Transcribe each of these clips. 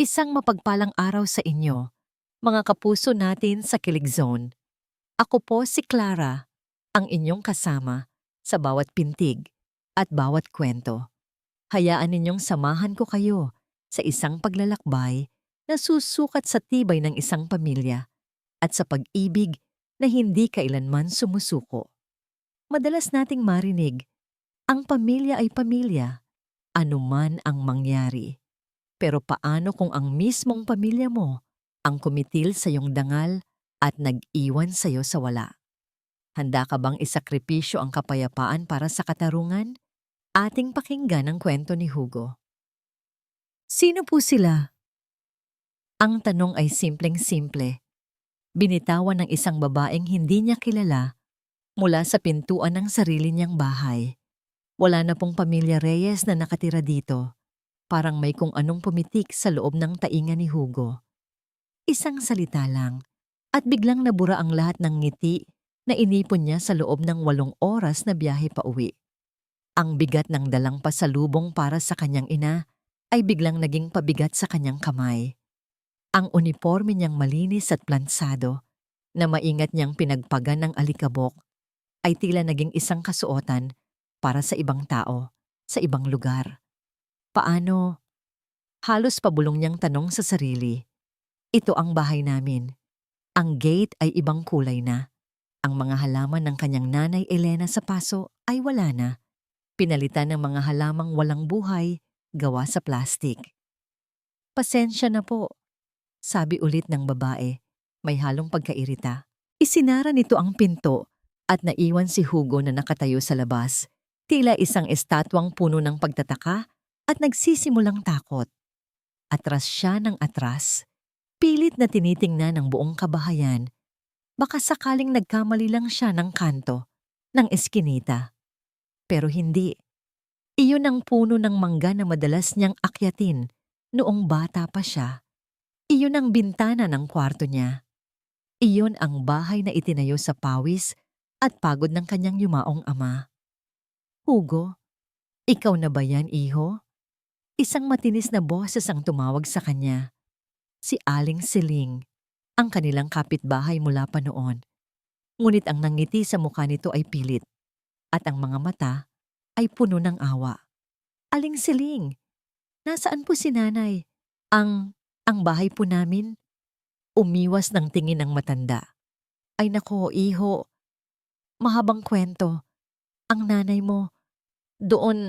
Isang mapagpalang araw sa inyo, mga kapuso natin sa Kilig Zone. Ako po si Clara, ang inyong kasama sa bawat pintig at bawat kwento. Hayaan ninyong samahan ko kayo sa isang paglalakbay na susukat sa tibay ng isang pamilya at sa pag-ibig na hindi kailanman sumusuko. Madalas nating marinig, ang pamilya ay pamilya, anuman ang mangyari. Pero paano kung ang mismong pamilya mo ang kumitil sa iyong dangal at nag-iwan sa iyo sa wala? Handa ka bang isakripisyo ang kapayapaan para sa katarungan? Ating pakinggan ang kwento ni Hugo. Sino po sila? Ang tanong ay simpleng-simple. Binitawan ng isang babaeng hindi niya kilala mula sa pintuan ng sarili niyang bahay. Wala na pong pamilya Reyes na nakatira dito. Parang may kung anong pumitik sa loob ng tainga ni Hugo. Isang salita lang, at biglang nabura ang lahat ng ngiti na inipon niya sa loob ng 8 oras na biyahe pa uwi. Ang bigat ng dalang pasalubong para sa kanyang ina ay biglang naging pabigat sa kanyang kamay. Ang uniforme niyang malinis at plansado, na maingat niyang pinagpagan ng alikabok, ay tila naging isang kasuotan para sa ibang tao, sa ibang lugar. Paano? Halos pabulong niyang tanong sa sarili. Ito ang bahay namin. Ang gate ay ibang kulay na. Ang mga halaman ng kanyang nanay Elena sa paso ay wala na. Pinalitan ng mga halamang walang buhay, gawa sa plastik. Pasensya na po, sabi ulit ng babae, may halong pagkairita. Isinara nito ang pinto at naiwan si Hugo na nakatayo sa labas, tila isang estatwang puno ng pagtataka at nagsisimulang takot. Atras siya ng atras. Pilit na tinitingnan ng buong kabahayan. Baka sakaling nagkamali lang siya ng kanto, ng eskinita. Pero hindi. Iyon ang puno ng mangga na madalas niyang akyatin noong bata pa siya. Iyon ang bintana ng kwarto niya. Iyon ang bahay na itinayo sa pawis at pagod ng kanyang yumaong ama. Hugo, ikaw na ba yan, iho? Isang matinis na boses ang tumawag sa kanya. Si Aling Siling, ang kanilang kapitbahay mula pa noon. Ngunit ang nangiti sa mukha nito ay pilit, at ang mga mata ay puno ng awa. Aling Siling, nasaan po si nanay? Ang bahay po namin? Umiwas ng tingin ng matanda. Ay nako, iho, mahabang kwento. Ang nanay mo, doon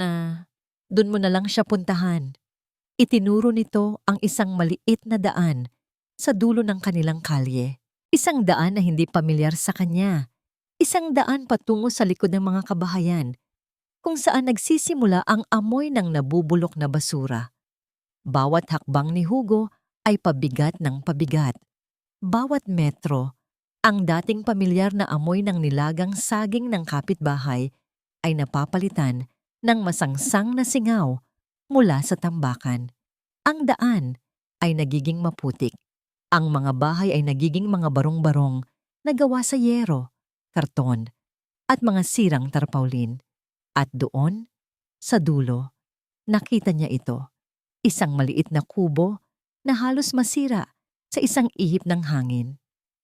mo na lang siya puntahan. Itinuro nito ang isang maliit na daan sa dulo ng kanilang kalye. Isang daan na hindi pamilyar sa kanya. Isang daan patungo sa likod ng mga kabahayan, kung saan nagsisimula ang amoy ng nabubulok na basura. Bawat hakbang ni Hugo ay pabigat ng pabigat. Bawat metro, ang dating pamilyar na amoy ng nilagang saging ng kapitbahay ay napapalitan ng masangsang na singaw mula sa tambakan. Ang daan ay nagiging maputik. Ang mga bahay ay nagiging mga barong-barong na gawa sa yero, karton, at mga sirang tarpaulin. At doon, sa dulo, nakita niya ito. Isang maliit na kubo na halos masira sa isang ihip ng hangin.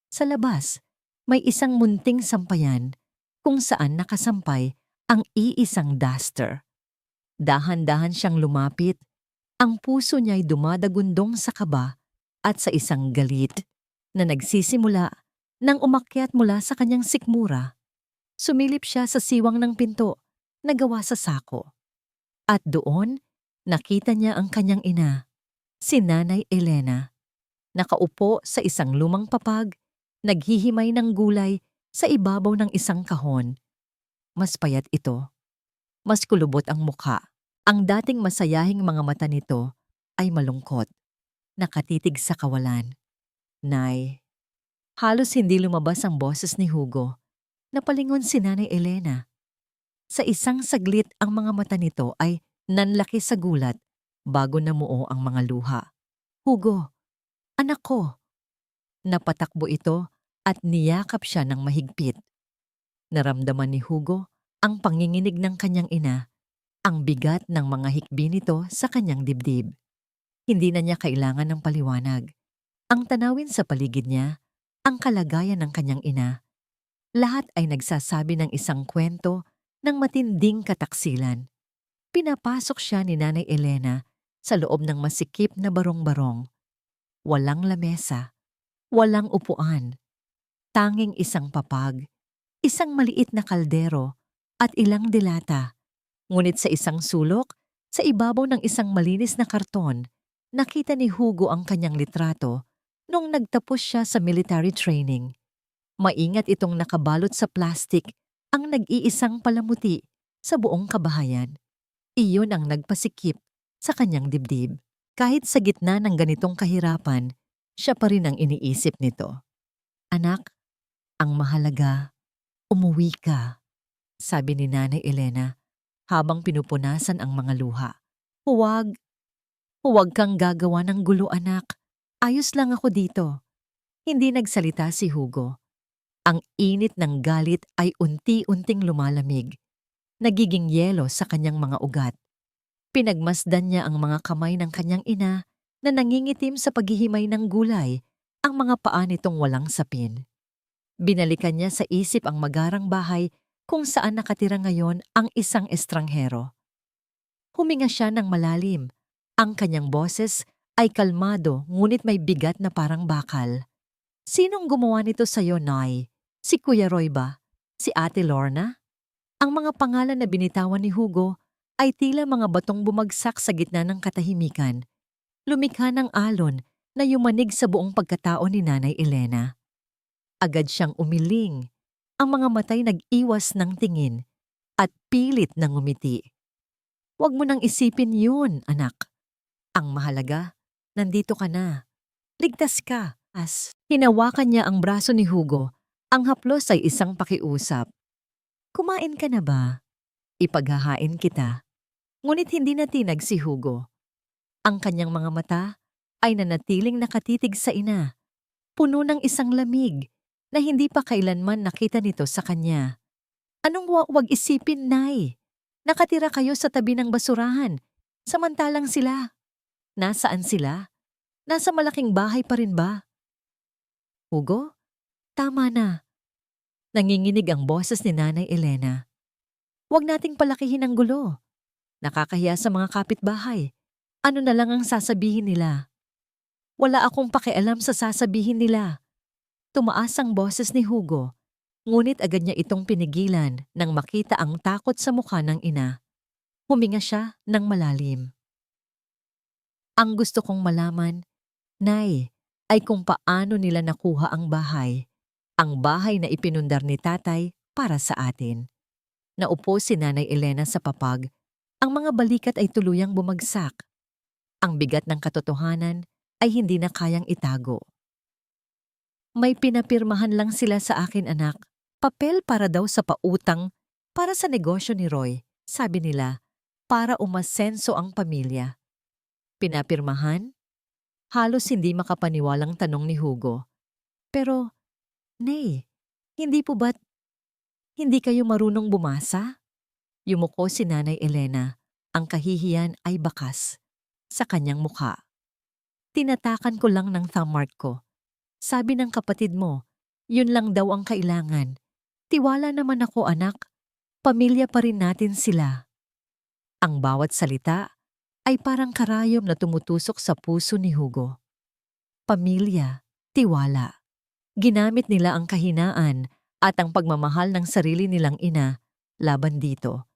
Sa labas, may isang munting sampayan kung saan nakasampay ang iisang duster. Dahan-dahan siyang lumapit. Ang puso niya'y dumadagundong sa kaba at sa isang galit na nagsisimula nang umakyat mula sa kanyang sikmura. Sumilip siya sa siwang ng pinto na gawa sa sako. At doon, nakita niya ang kanyang ina, si Nanay Elena. Nakaupo sa isang lumang papag, naghihimay ng gulay sa ibabaw ng isang kahon. Mas payat ito. Mas kulubot ang mukha. Ang dating masayahing mga mata nito ay malungkot, nakatitig sa kawalan. Nay. Halos hindi lumabas ang boses ni Hugo. Napalingon si Nanay Elena. Sa isang saglit ang mga mata nito ay nanlaki sa gulat bago namuo ang mga luha. Hugo, anak ko. Napatakbo ito at niyakap siya ng mahigpit. Naramdaman ni Hugo ang panginginig ng kanyang ina, ang bigat ng mga hikbi nito sa kanyang dibdib. Hindi na niya kailangan ng paliwanag. Ang tanawin sa paligid niya, ang kalagayan ng kanyang ina, lahat ay nagsasabi ng isang kwento ng matinding kataksilan. Pinapasok siya ni Nanay Elena sa loob ng masikip na barong-barong. Walang lamesa, walang upuan, tanging isang papag, isang maliit na kaldero at ilang dilata. Ngunit sa isang sulok, sa ibabaw ng isang malinis na karton, nakita ni Hugo ang kanyang litrato nung nagtapos siya sa military training. Maingat itong nakabalot sa plastik, ang nag-iisang palamuti sa buong kabahayan. Iyon ang nagpasikip sa kanyang dibdib. Kahit sa gitna ng ganitong kahirapan, siya pa rin ang iniisip nito. Anak, ang mahalaga, umuwi ka, sabi ni Nanay Elena habang pinupunasan ang mga luha. Huwag kang gagawa ng gulo, anak. Ayos lang ako dito. Hindi nagsalita si Hugo. Ang init ng galit ay unti-unting lumalamig. Nagiging yelo sa kanyang mga ugat. Pinagmasdan niya ang mga kamay ng kanyang ina na nangingitim sa paghihimay ng gulay, ang mga paa nitong walang sapin. Binalikan niya sa isip ang magarang bahay kung saan nakatira ngayon ang isang estranghero. Huminga siya ng malalim. Ang kanyang boses ay kalmado ngunit may bigat na parang bakal. Sinong gumawa nito sa'yo, Nay? Si Kuya Roy ba? Si Ate Lorna? Ang mga pangalan na binitawan ni Hugo ay tila mga batong bumagsak sa gitna ng katahimikan. Lumikha ng alon na yumanig sa buong pagkatao ni Nanay Elena. Agad siyang umiling. Ang mga matay nag-iwas ng tingin at pilit ng ngumiti. Huwag mo nang isipin yun, anak. Ang mahalaga, nandito ka na. Ligtas ka. As hinawakan niya ang braso ni Hugo, ang haplos ay isang pakiusap. Kumain ka na ba? Ipaghahain kita. Ngunit hindi natinag si Hugo. Ang kanyang mga mata ay nanatiling nakatitig sa ina, puno ng isang lamig na hindi pa kailanman nakita nito sa kanya. Anong wag isipin, Nay? Nakatira kayo sa tabi ng basurahan, samantalang sila. Nasaan sila? Nasa malaking bahay pa rin ba? Hugo, tama na. Nanginginig ang boses ni Nanay Elena. Huwag nating palakihin ang gulo. Nakakahiya sa mga kapitbahay. Ano na lang ang sasabihin nila? Wala akong pakialam sa sasabihin nila. Tumaas ang boses ni Hugo, ngunit agad niya itong pinigilan nang makita ang takot sa mukha ng ina. Huminga siya ng malalim. Ang gusto kong malaman, Nay, ay kung paano nila nakuha ang bahay na ipinundar ni tatay para sa atin. Naupo si Nanay Elena sa papag, ang mga balikat ay tuluyang bumagsak. Ang bigat ng katotohanan ay hindi na kayang itago. May pinapirmahan lang sila sa akin, anak. Papel para daw sa pautang para sa negosyo ni Roy, sabi nila, para umasenso ang pamilya. Pinapirmahan? Halos hindi makapaniwalang tanong ni Hugo. Pero, Nay, hindi po ba't hindi kayo marunong bumasa? Yumuko si Nanay Elena. Ang kahihiyan ay bakas sa kanyang mukha. Tinatakan ko lang ng thumb mark ko. Sabi ng kapatid mo, yun lang daw ang kailangan. Tiwala naman ako, anak. Pamilya pa rin natin sila. Ang bawat salita ay parang karayom na tumutusok sa puso ni Hugo. Pamilya, tiwala. Ginamit nila ang kahinaan at ang pagmamahal ng sarili nilang ina laban dito.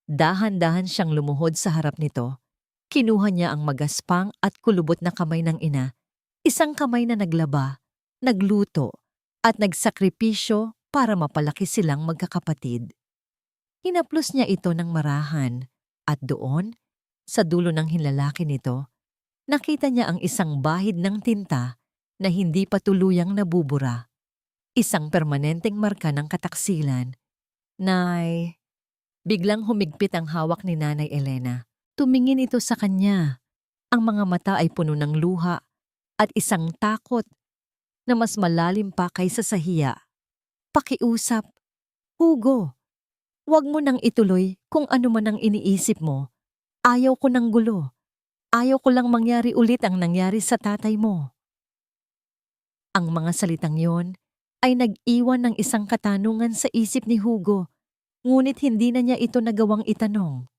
Dahan-dahan siyang lumuhod sa harap nito. Kinuha niya ang magaspang at kulubot na kamay ng ina, isang kamay na naglaba, nagluto, at nagsakripisyo para mapalaki silang magkakapatid. Hinaplos niya ito ng marahan at doon, sa dulo ng hinlalaki nito, nakita niya ang isang bahid ng tinta na hindi pa tuluyang nabubura. Isang permanenteng marka ng kataksilan. Nay, biglang humigpit ang hawak ni Nanay Elena. Tumingin ito sa kanya. Ang mga mata ay puno ng luha at isang takot na mas malalim pa kaysa sa hiya. Pakiusap, Hugo, huwag mo nang ituloy kung ano man ang iniisip mo. Ayaw ko ng gulo. Ayaw ko lang mangyari ulit ang nangyari sa tatay mo. Ang mga salitang yon ay nag-iwan ng isang katanungan sa isip ni Hugo, ngunit hindi na niya ito nagawang itanong.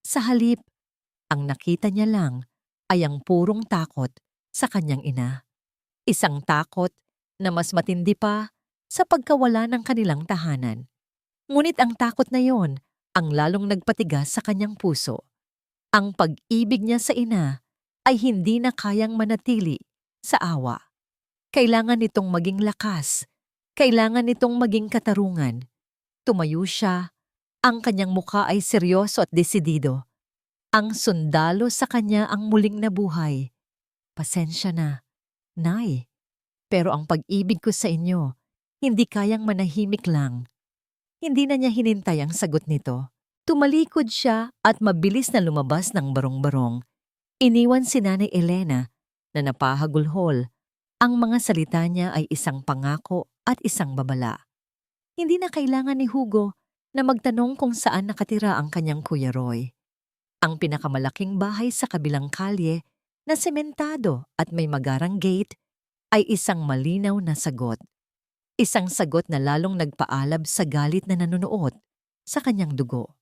Sa halip, ang nakita niya lang ay ang purong takot sa kanyang ina. Isang takot na mas matindi pa sa pagkawala ng kanilang tahanan. Ngunit ang takot na yon ang lalong nagpatigas sa kanyang puso. Ang pag-ibig niya sa ina ay hindi na kayang manatili sa awa. Kailangan nitong maging lakas. Kailangan nitong maging katarungan. Tumayo siya. Ang kanyang muka ay seryoso at desidido. Ang sundalo sa kanya ang muling nabuhay. Pasensya na, Nay. Pero ang pag-ibig ko sa inyo, hindi kayang manahimik lang. Hindi na niya hinintay ang sagot nito. Tumalikod siya at mabilis na lumabas ng barong-barong. Iniwan si Nanay Elena na napahagulhol. Ang mga salita niya ay isang pangako at isang babala. Hindi na kailangan ni Hugo na magtanong kung saan nakatira ang kanyang Kuya Roy. Ang pinakamalaking bahay sa kabilang kalye na sementado at may magarang gate ay isang malinaw na sagot. Isang sagot na lalong nagpaalab sa galit na nanunuot sa kanyang dugo.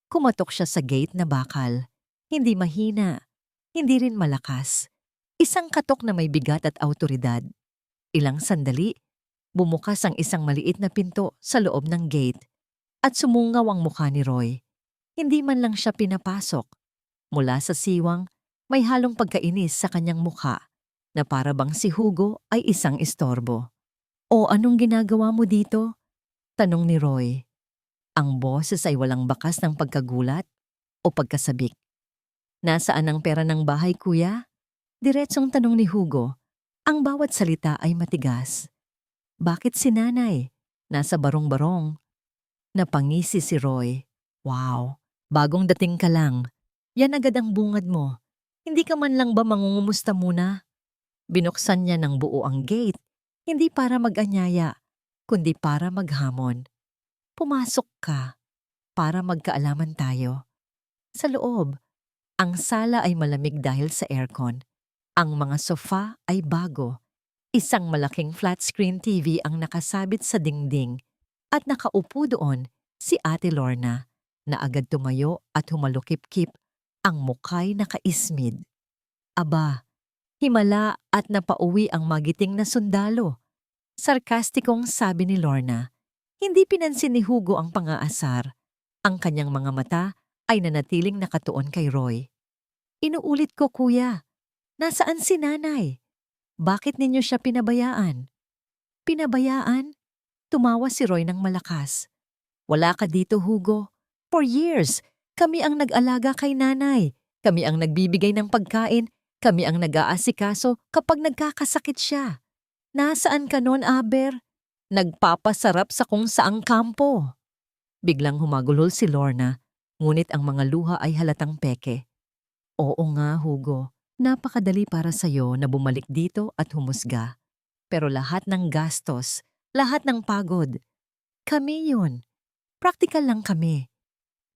Kumatok siya sa gate na bakal. Hindi mahina, hindi rin malakas. Isang katok na may bigat at awtoridad. Ilang sandali, bumukas ang isang maliit na pinto sa loob ng gate at sumungaw ang mukha ni Roy. Hindi man lang siya pinapasok. Mula sa siwang, may halong pagkainis sa kanyang mukha na para bang si Hugo ay isang istorbo. "O anong ginagawa mo dito?" tanong ni Roy. Ang boses ay walang bakas ng pagkagulat o pagkasabik. "Nasaan ang pera ng bahay, kuya?" Diretsong tanong ni Hugo. Ang bawat salita ay matigas. "Bakit si nanay? Nasa barong-barong." Napangisi si Roy. "Wow, bagong dating ka lang. Yan agad ang bungad mo. Hindi ka man lang ba mangungumusta muna?" Binuksan niya ng buo ang gate, hindi para mag-anyaya, kundi para maghamon. "Pumasok ka, para magkaalaman tayo." Sa loob, ang sala ay malamig dahil sa aircon. Ang mga sofa ay bago. Isang malaking flat-screen TV ang nakasabit sa dingding at nakaupo doon si Ate Lorna na agad tumayo at humalukip-kip, ang mukhay nakaismid. Aba, himala at napauwi ang magiting na sundalo. Sarkastikong sabi ni Lorna. Hindi pinansin ni Hugo ang pangaasar. Ang kanyang mga mata ay nanatiling nakatuon kay Roy. "Inuulit ko, kuya. Nasaan si nanay? Bakit ninyo siya pinabayaan?" "Pinabayaan?" Tumawa si Roy ng malakas. "Wala ka dito, Hugo. For years, kami ang nag-alaga kay nanay. Kami ang nagbibigay ng pagkain. Kami ang nag-aasikaso kapag nagkakasakit siya. Nasaan ka noon, Aber? Nagpapasarap sa kung saang kampo." Biglang humagulhol si Lorna, ngunit ang mga luha ay halatang peke. "Oo nga, Hugo. Napakadali para sa'yo na bumalik dito at humusga. Pero lahat ng gastos, lahat ng pagod, kami yun. Praktikal lang kami.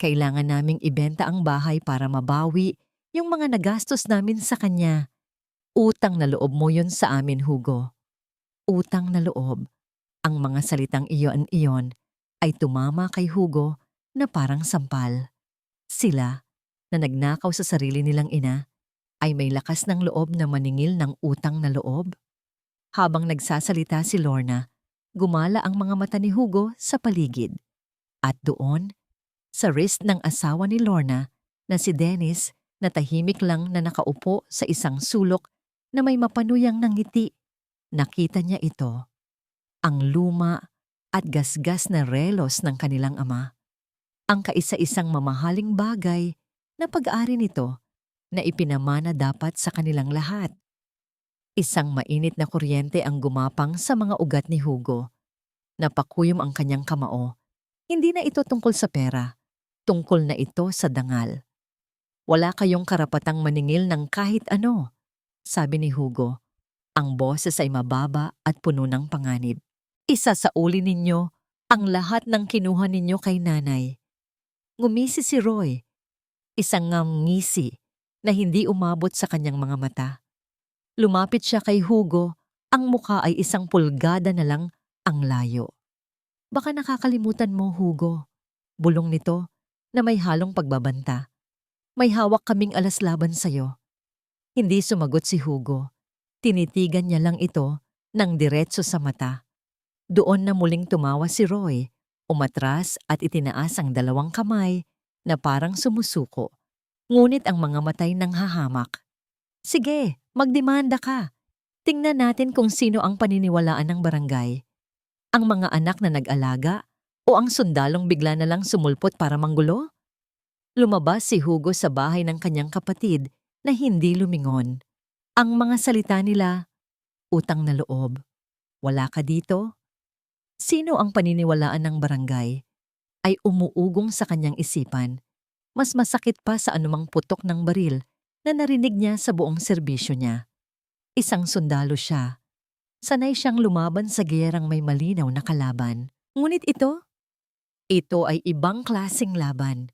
Kailangan naming ibenta ang bahay para mabawi yung mga nagastos namin sa kanya. Utang na loob mo yun sa amin, Hugo." Utang na loob. Ang mga salitang iyon ay tumama kay Hugo na parang sampal. Sila, na nagnakaw sa sarili nilang ina, ay may lakas ng loob na maningil ng utang na loob? Habang nagsasalita si Lorna, gumala ang mga mata ni Hugo sa paligid. At doon, sa wrist ng asawa ni Lorna na si Dennis na tahimik lang na nakaupo sa isang sulok na may mapanuyang ngiti, nakita niya ito. Ang luma at gasgas na relos ng kanilang ama. Ang kaisa-isang mamahaling bagay na pag-ari nito na ipinamana dapat sa kanilang lahat. Isang mainit na kuryente ang gumapang sa mga ugat ni Hugo. Napakuyom ang kanyang kamao. Hindi na ito tungkol sa pera. Tungkol na ito sa dangal. "Wala kayong karapatang maningil ng kahit ano," sabi ni Hugo. Ang boses ay mababa at puno ng panganib. "Isa sa uli ninyo ang lahat ng kinuha ninyo kay nanay." Ngumisi si Roy. Isang ngisi na hindi umabot sa kanyang mga mata. Lumapit siya kay Hugo, ang muka ay 1 pulgada na lang ang layo. Baka nakakalimutan mo, Hugo. Bulong nito na may halong pagbabanta. May hawak kaming alas laban sa'yo. Hindi sumagot si Hugo. Tinitigan niya lang ito ng diretso sa mata. Doon na muling tumawa si Roy, umatras at itinaas ang 2 kamay na parang sumusuko. Ngunit ang mga matay nang hahamak. Sige, magdemanda ka. Tingnan natin kung sino ang paniniwalaan ng barangay. Ang mga anak na nag-alaga o ang sundalong bigla na lang sumulpot para manggulo? Lumabas si Hugo sa bahay ng kanyang kapatid na hindi lumingon. Ang mga salita nila, utang na loob. Wala ka dito? Sino ang paniniwalaan ng barangay? Ay umuugong sa kanyang isipan. Mas masakit pa sa anumang putok ng baril na narinig niya sa buong serbisyo niya. Isang sundalo siya. Sanay siyang lumaban sa giyerang may malinaw na kalaban. Ngunit ito ay ibang klaseng laban.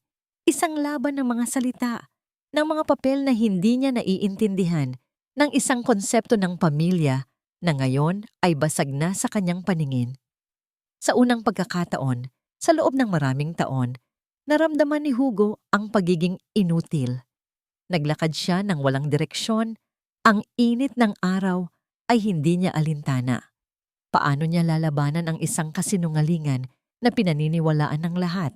Isang laban ng mga salita, ng mga papel na hindi niya naiintindihan, ng isang konsepto ng pamilya na ngayon ay basag na sa kanyang paningin. Sa unang pagkakataon, sa loob ng maraming taon, naramdaman ni Hugo ang pagiging inutil. Naglakad siya ng walang direksyon, ang init ng araw ay hindi niya alintana. Paano niya lalabanan ang isang kasinungalingan na pinaniniwalaan ng lahat?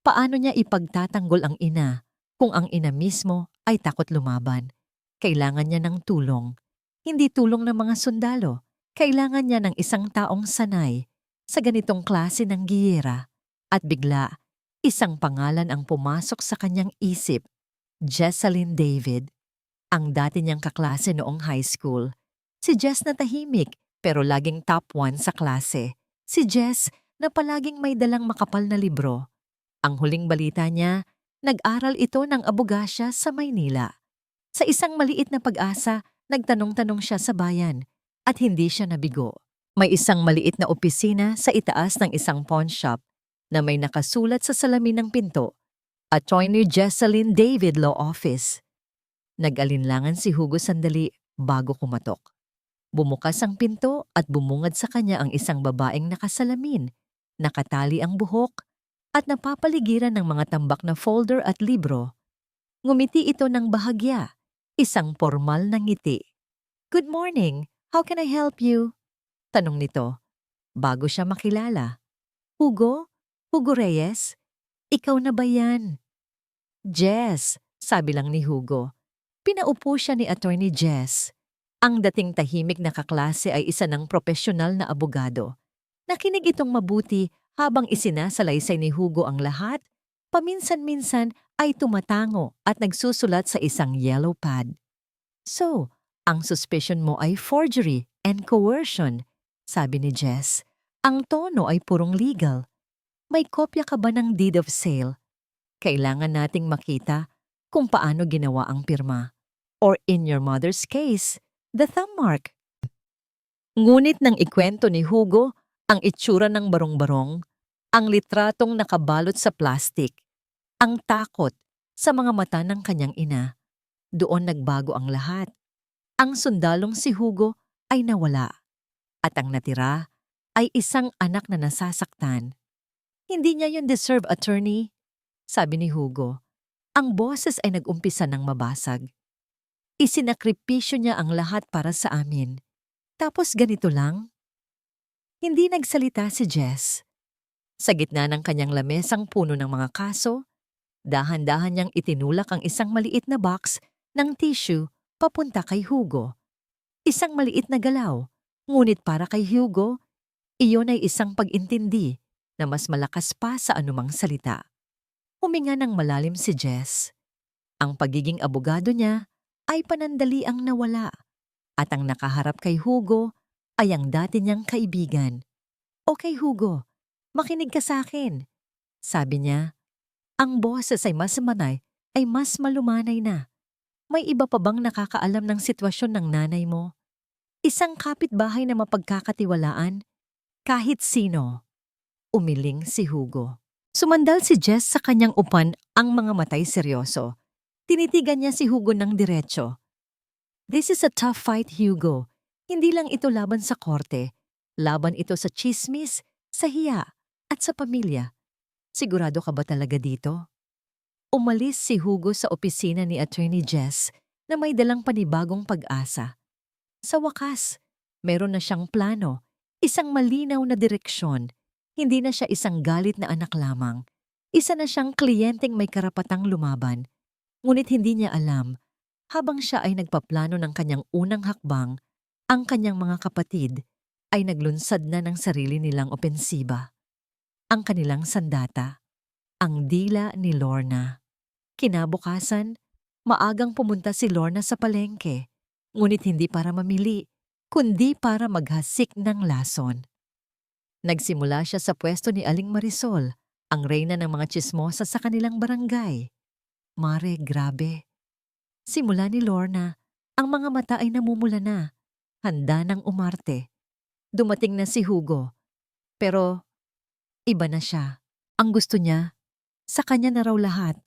Paano niya ipagtatanggol ang ina kung ang ina mismo ay takot lumaban? Kailangan niya ng tulong. Hindi tulong ng mga sundalo. Kailangan niya ng isang taong sanay sa ganitong klase ng giyera. At bigla, isang pangalan ang pumasok sa kanyang isip. Jessalyn David. Ang dati niyang kaklase noong high school. Si Jess na tahimik pero laging top 1 sa klase. Si Jess na palaging may dalang makapal na libro. Ang huling balita niya, nag-aral ito ng abogasya sa Maynila. Sa isang maliit na pag-asa, nagtanong-tanong siya sa bayan at hindi siya nabigo. May isang maliit na opisina sa itaas ng isang pawn shop na may nakasulat sa salamin ng pinto, Attorney Jessalyn David Law Office. Nag-alinlangan si Hugo sandali bago kumatok. Bumukas ang pinto at bumungad sa kanya ang isang babaeng nakasalamin, nakatali ang buhok, at napapaligiran ng mga tambak na folder at libro. Ngumiti ito ng bahagya, isang formal na ngiti. "Good morning, how can I help you?" Tanong nito, bago siya makilala. "Hugo? Hugo Reyes? Ikaw na ba yan?" "Jess," sabi lang ni Hugo. Pinaupo siya ni Attorney Jess. Ang dating tahimik na kaklase ay isa ng propesyonal na abogado. Nakinig itong mabuti habang isinasalaysay ni Hugo ang lahat, paminsan-minsan ay tumatango at nagsusulat sa isang yellow pad. "So, ang suspicion mo ay forgery and coercion," sabi ni Jess. Ang tono ay purong legal. "May kopya ka ba ng deed of sale? Kailangan nating makita kung paano ginawa ang pirma. Or in your mother's case, the thumb mark." Ngunit nang ikwento ni Hugo ang itsura ng barong-barong, ang litratong nakabalot sa plastik, ang takot sa mga mata ng kanyang ina, doon nagbago ang lahat. Ang sundalong si Hugo ay nawala, at ang natira ay isang anak na nasasaktan. "Hindi niya yun deserve, attorney," sabi ni Hugo. Ang boses ay nag-umpisa ng mabasag. "Isinakripisyo niya ang lahat para sa amin. Tapos ganito lang?" Hindi nagsalita si Jess. Sa gitna ng kanyang lamesang puno ng mga kaso, dahan-dahan niyang itinulak ang isang maliit na box ng tissue papunta kay Hugo. Isang maliit na galaw, ngunit para kay Hugo, iyon ay isang pag-intindi na mas malakas pa sa anumang salita. Huminga ng malalim si Jess. Ang pagiging abogado niya ay panandaliang nawala, at ang nakaharap kay Hugo ay ang dati niyang kaibigan. "Okay, Hugo, makinig ka sa akin," sabi niya. Ang boses ay mas malumanay na. "May iba pa bang nakakaalam ng sitwasyon ng nanay mo? Isang kapitbahay na mapagkakatiwalaan? Kahit sino." Umiling si Hugo. Sumandal si Jess sa kanyang upan, ang mga matay seryoso. Tinitigan niya si Hugo ng diretso. This is a tough fight, Hugo. Hindi lang ito laban sa korte. Laban ito sa tsismis, sa hiya, at sa pamilya. Sigurado ka ba talaga dito? Umalis si Hugo sa opisina ni Attorney Jess na may dalang panibagong pag-asa. Sa wakas, meron na siyang plano, isang malinaw na direksyon. Hindi na siya isang galit na anak lamang. Isa na siyang kliyenteng may karapatang lumaban. Ngunit hindi niya alam, habang siya ay nagpaplano ng kanyang unang hakbang, ang kanyang mga kapatid ay naglunsad na ng sarili nilang opensiba. Ang kanilang sandata, ang dila ni Lorna. Kinabukasan, maagang pumunta si Lorna sa palengke, ngunit hindi para mamili, kundi para maghasik ng lason. Nagsimula siya sa pwesto ni Aling Marisol, ang reyna ng mga tsismosa sa kanilang barangay. Mare, grabe. Simula ni Lorna, ang mga mata ay namumula na, handa ng umarte. Dumating na si Hugo, pero iba na siya. Ang gusto niya, sa kanya na raw lahat.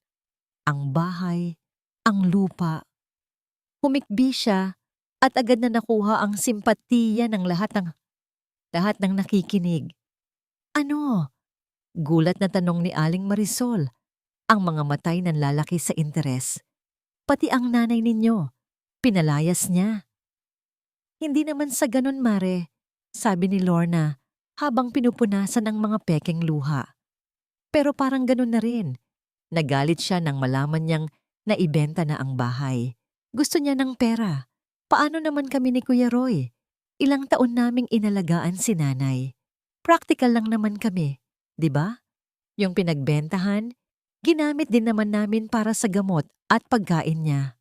Ang bahay, ang lupa. Humikbi siya at agad na nakuha ang simpatiya ng lahat ng nakikinig. Ano? Gulat na tanong ni Aling Marisol. Ang mga matay nanlalaki sa interes. Pati ang nanay ninyo, pinalayas niya. Hindi naman sa ganun, Mare, sabi ni Lorna habang pinupunasan ang mga pekeng luha. Pero parang ganun na rin. Nagalit siya nang malaman niyang naibenta na ang bahay. Gusto niya ng pera. Paano naman kami ni Kuya Roy? Ilang taon naming inalagaan si nanay. Practical lang naman kami, di ba? Yung pinagbentahan, ginamit din naman namin para sa gamot at pagkain niya.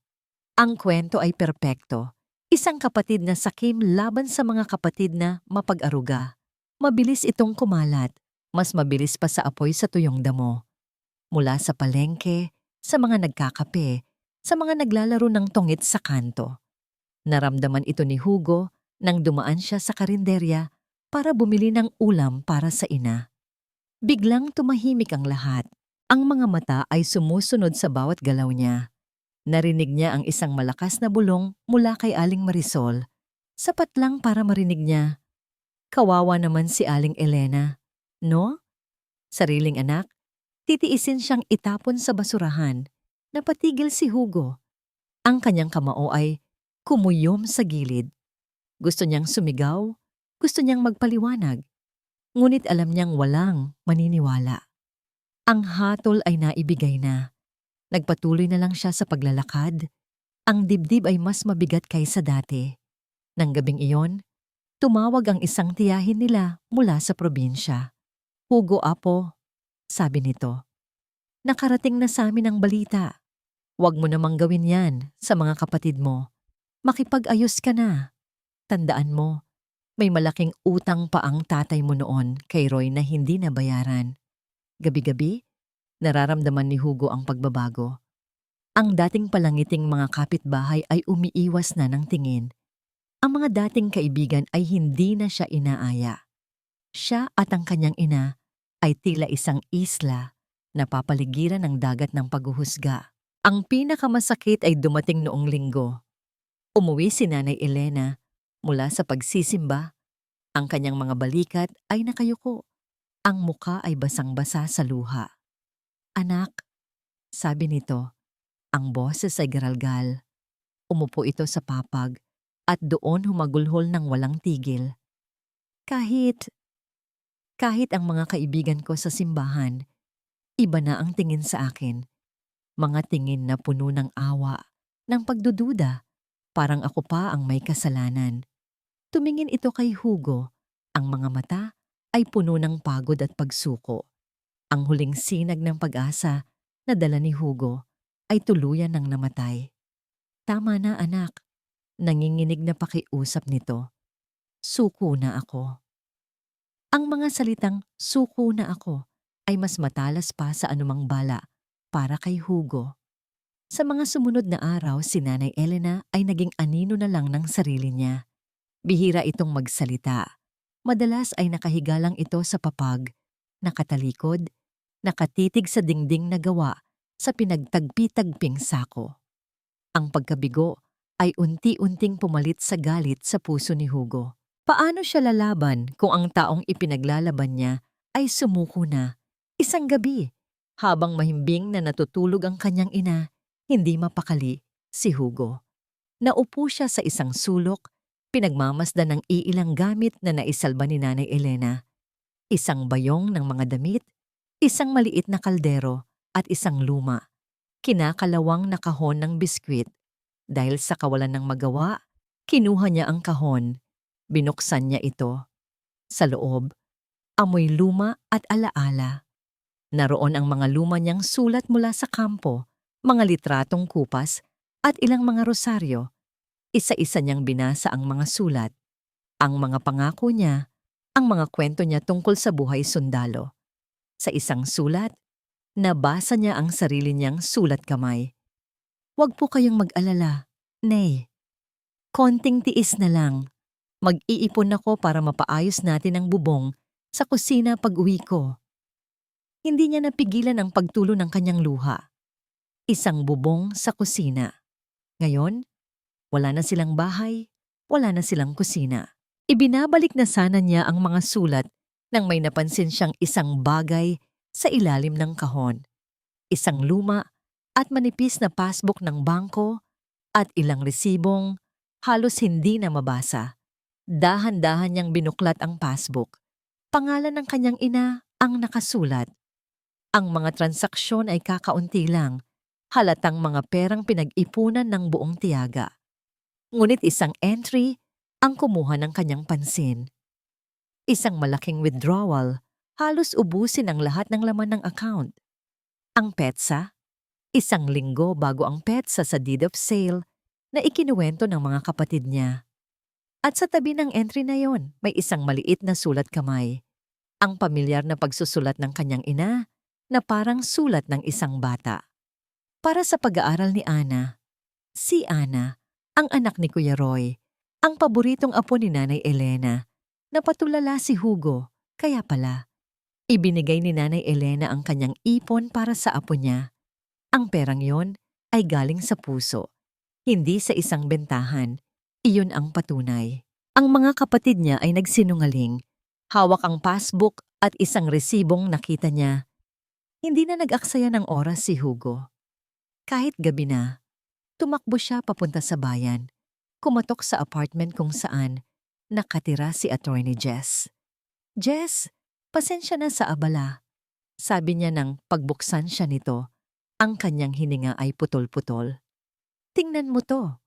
Ang kwento ay perpekto. Isang kapatid na sakim laban sa mga kapatid na mapag-aruga. Mabilis itong kumalat, mas mabilis pa sa apoy sa tuyong damo. Mula sa palengke, sa mga nagkakape, sa mga naglalaro ng tungit sa kanto. Naramdaman ito ni Hugo nang dumaan siya sa karinderya para bumili ng ulam para sa ina. Biglang tumahimik ang lahat. Ang mga mata ay sumusunod sa bawat galaw niya. Narinig niya ang isang malakas na bulong mula kay Aling Marisol. Sapat lang para marinig niya. Kawawa naman si Aling Elena. No? Sariling anak, titiisin siyang itapon sa basurahan. Napatigil si Hugo. Ang kanyang kamao ay kumuyom sa gilid. Gusto niyang sumigaw, gusto niyang magpaliwanag. Ngunit alam niyang walang maniniwala. Ang hatol ay naibigay na. Nagpatuloy na lang siya sa paglalakad. Ang dibdib ay mas mabigat kaysa dati. Nang gabing iyon, tumawag ang isang tiyahin nila mula sa probinsya. Hugo Apo, sabi nito. Nakarating na sa amin ang balita. Huwag mo namang gawin yan sa mga kapatid mo. Makipag-ayos ka na. Tandaan mo, may malaking utang pa ang tatay mo noon kay Roy na hindi nabayaran. Gabi-gabi, nararamdaman ni Hugo ang pagbabago. Ang dating palangiting mga kapitbahay ay umiiwas na ng tingin. Ang mga dating kaibigan ay hindi na siya inaaya. Siya at ang kanyang ina ay tila isang isla na papaligiran ng dagat ng paghuhusga. Ang pinakamasakit ay dumating noong linggo. Umuwi si Nanay Elena mula sa pagsisimba. Ang kanyang mga balikat ay nakayuko. Ang muka ay basang-basa sa luha. Anak, sabi nito, ang boses ay garalgal. Umupo ito sa papag at doon humagulhol ng walang tigil. Kahit ang mga kaibigan ko sa simbahan, iba na ang tingin sa akin. Mga tingin na puno ng awa, ng pagdududa, parang ako pa ang may kasalanan. Tumingin ito kay Hugo, ang mga mata ay puno ng pagod at pagsuko. Ang huling sinag ng pag-asa na dala ni Hugo ay tuluyan ng namatay. Tama na anak, nanginginig na pakiusap nito. Suko na ako. Ang mga salitang suko na ako ay mas matalas pa sa anumang bala para kay Hugo. Sa mga sumunod na araw, si Nanay Elena ay naging anino na lang ng sarili niya. Bihira itong magsalita. Madalas ay nakahiga lang ito sa papag, nakatalikod, nakatitig sa dingding na gawa sa pinagtagpi-tagping sako. Ang pagkabigo ay unti-unting pumalit sa galit sa puso ni Hugo. Paano siya lalaban kung ang taong ipinaglalaban niya ay sumuko na? Isang gabi, habang mahimbing na natutulog ang kanyang ina, hindi mapakali si Hugo. Naupo siya sa isang sulok, pinagmamasdan ng iilang gamit na naisalba ni Nanay Elena. Isang bayong ng mga damit, isang maliit na kaldero at isang luma, kinakalawang na kahon ng biskwit. Dahil sa kawalan ng magawa, kinuha niya ang kahon. Binuksan niya ito. Sa loob, amoy luma at alaala. Naroon ang mga luma niyang sulat mula sa kampo, mga litratong kupas at ilang mga rosaryo. Isa-isa niyang binasa ang mga sulat, ang mga pangako niya, ang mga kwento niya tungkol sa buhay sundalo. Sa isang sulat, nabasa niya ang sarili niyang sulat kamay. "Huwag po kayong mag-alala, Nay. Konting tiis na lang. Mag-iipon ako para mapaayos natin ang bubong sa kusina pag-uwi ko." Hindi niya napigilan ang pagtulo ng kanyang luha. Isang bubong sa kusina. Ngayon, wala na silang bahay, wala na silang kusina. Ibinabalik na sana niya ang mga sulat nang may napansin siyang isang bagay sa ilalim ng kahon. Isang luma at manipis na passbook ng bangko at ilang resibong halos hindi na mabasa. Dahan-dahan niyang binuklat ang passbook. Pangalan ng kanyang ina ang nakasulat. Ang mga transaksyon ay kakaunti lang, halatang mga perang pinag-ipunan ng buong tiyaga. Ngunit isang entry ang kumuha ng kanyang pansin. Isang malaking withdrawal, halos ubusin ang lahat ng laman ng account. Ang petsa, isang linggo bago ang petsa sa deed of sale na ikinuwento ng mga kapatid niya. At sa tabi ng entry na yon, may isang maliit na sulat kamay. Ang pamilyar na pagsusulat ng kanyang ina na parang sulat ng isang bata. Para sa pag-aaral ni Ana. Si Ana, ang anak ni Kuya Roy, ang paboritong apo ni Nanay Elena. Napatulala si Hugo, kaya pala. Ibinigay ni Nanay Elena ang kanyang ipon para sa apo niya. Ang perang yon ay galing sa puso, hindi sa isang bentahan. Iyon ang patunay. Ang mga kapatid niya ay nagsinungaling. Hawak ang passbook at isang resibong nakita niya. Hindi na nag-aksaya ng oras si Hugo. Kahit gabi na, tumakbo siya papunta sa bayan. Kumatok sa apartment kung saan nakatira si Attorney Jess. "Jess, pasensya na sa abala." Sabi niya nang pagbuksan siya nito, ang kanyang hininga ay putol-putol. "Tingnan mo to."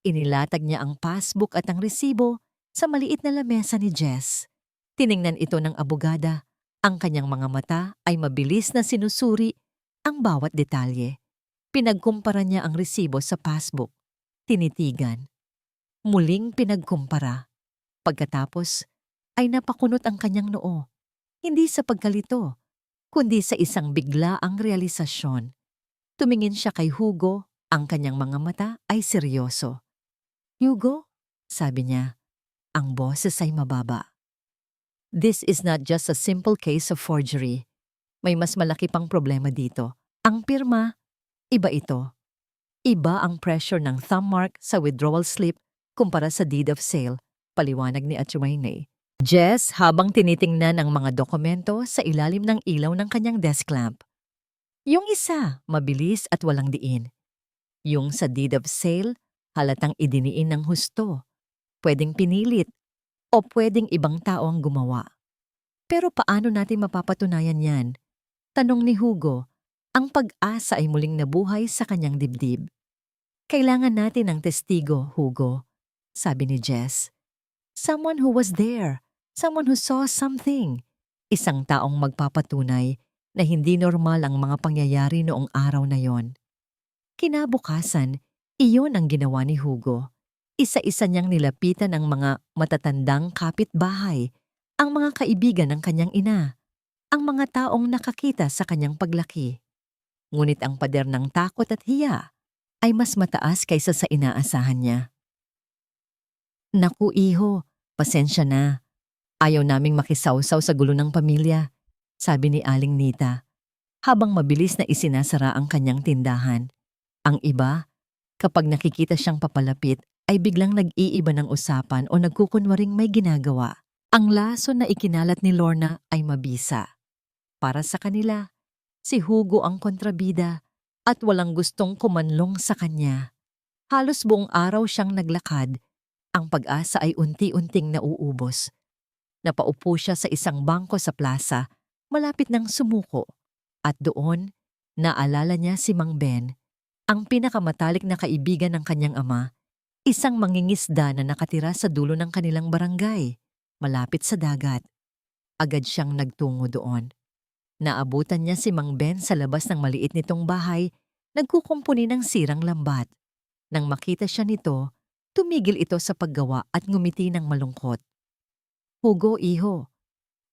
Inilatag niya ang passbook at ang resibo sa maliit na lamesa ni Jess. Tiningnan ito ng abogada. Ang kanyang mga mata ay mabilis na sinusuri ang bawat detalye. Pinagkumpara niya ang resibo sa passbook. Tinitigan. Muling pinagkumpara. Pagkatapos ay napakunot ang kanyang noo. Hindi sa pagkalito, kundi sa isang biglaang realisasyon. Tumingin siya kay Hugo, ang kanyang mga mata ay seryoso. "Hugo," sabi niya, ang boses ay mababa. "This is not just a simple case of forgery. May mas malaki pang problema dito. Ang pirma, iba ito. Iba ang pressure ng thumb mark sa withdrawal slip kumpara sa deed of sale," paliwanag ni Attorney Jess habang tinitingnan ang mga dokumento sa ilalim ng ilaw ng kanyang desk lamp. Yung isa, mabilis at walang diin. Yung sa deed of sale, halatang idiniin ng husto. Pwedeng pinilit o pwedeng ibang tao ang gumawa. Pero paano natin mapapatunayan yan? Tanong ni Hugo. Ang pag-asa ay muling nabuhay sa kanyang dibdib. "Kailangan natin ng testigo, Hugo," sabi ni Jess. "Someone who was there. Someone who saw something." Isang taong magpapatunay na hindi normal ang mga pangyayari noong araw na yon. Kinabukasan, iyon ang ginawa ni Hugo. Isa-isa niyang nilapitan ang mga matatandang kapitbahay, ang mga kaibigan ng kanyang ina, ang mga taong nakakita sa kanyang paglaki. Ngunit ang pader ng takot at hiya ay mas mataas kaysa sa inaasahan niya. "Naku iho, pasensya na. Ayaw naming makisawsaw sa gulo ng pamilya," sabi ni Aling Nita. habang mabilis na isinasara ang kanyang tindahan. Ang iba, kapag nakikita siyang papalapit, ay biglang nag-iiba ng usapan o nagkukunwaring may ginagawa. Ang lason na ikinalat ni Lorna ay mabisa. Para sa kanila, si Hugo ang kontrabida at walang gustong kumanlong sa kanya. Halos buong araw siyang naglakad. Ang pag-asa ay unti-unting nauubos. Napaupo siya sa isang bangko sa plaza, malapit ng sumuko. At doon, naalala niya si Mang Ben, ang pinakamatalik na kaibigan ng kanyang ama, isang mangingisda na nakatira sa dulo ng kanilang barangay, malapit sa dagat. Agad siyang nagtungo doon. Naabutan niya si Mang Ben sa labas ng maliit nitong bahay, nagkukumpuni ng sirang lambat. Nang makita siya nito, tumigil ito sa paggawa at ngumiti ng malungkot. Hugo, iho,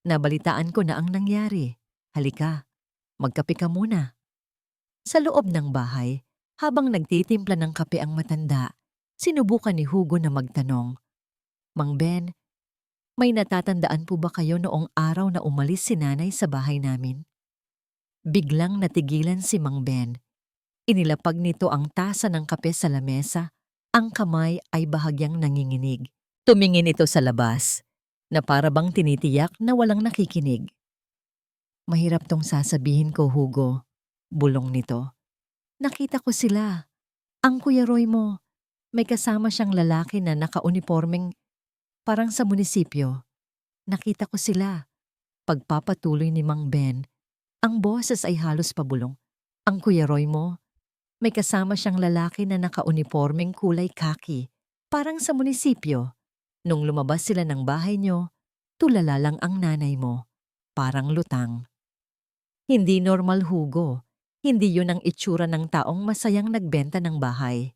nabalitaan ko na ang nangyari. Halika, magkape ka muna. Sa loob ng bahay, habang nagtitimpla ng kape ang matanda, sinubukan ni Hugo na magtanong, Mang Ben, may natatandaan po ba kayo noong araw na umalis si nanay sa bahay namin? Biglang natigilan si Mang Ben. Inilapag nito ang tasa ng kape sa lamesa, ang kamay ay bahagyang nanginginig. Tumingin ito sa labas, na para bang tinitiyak na walang nakikinig. Mahirap tong sasabihin ko, Hugo, bulong nito. Nakita ko sila. Ang Kuya Roy mo, may kasama siyang lalaki na nakaunipormeng parang sa munisipyo. Nakita ko sila. Pagpapatuloy ni Mang Ben, ang boses ay halos pabulong. Ang Kuya Roy mo, may kasama siyang lalaki na nakaunipormeng kulay kaki, parang sa munisipyo. Nung lumabas sila ng bahay niyo, tulala lang ang nanay mo, parang lutang. Hindi normal, Hugo. Hindi yun ang itsura ng taong masayang nagbenta ng bahay.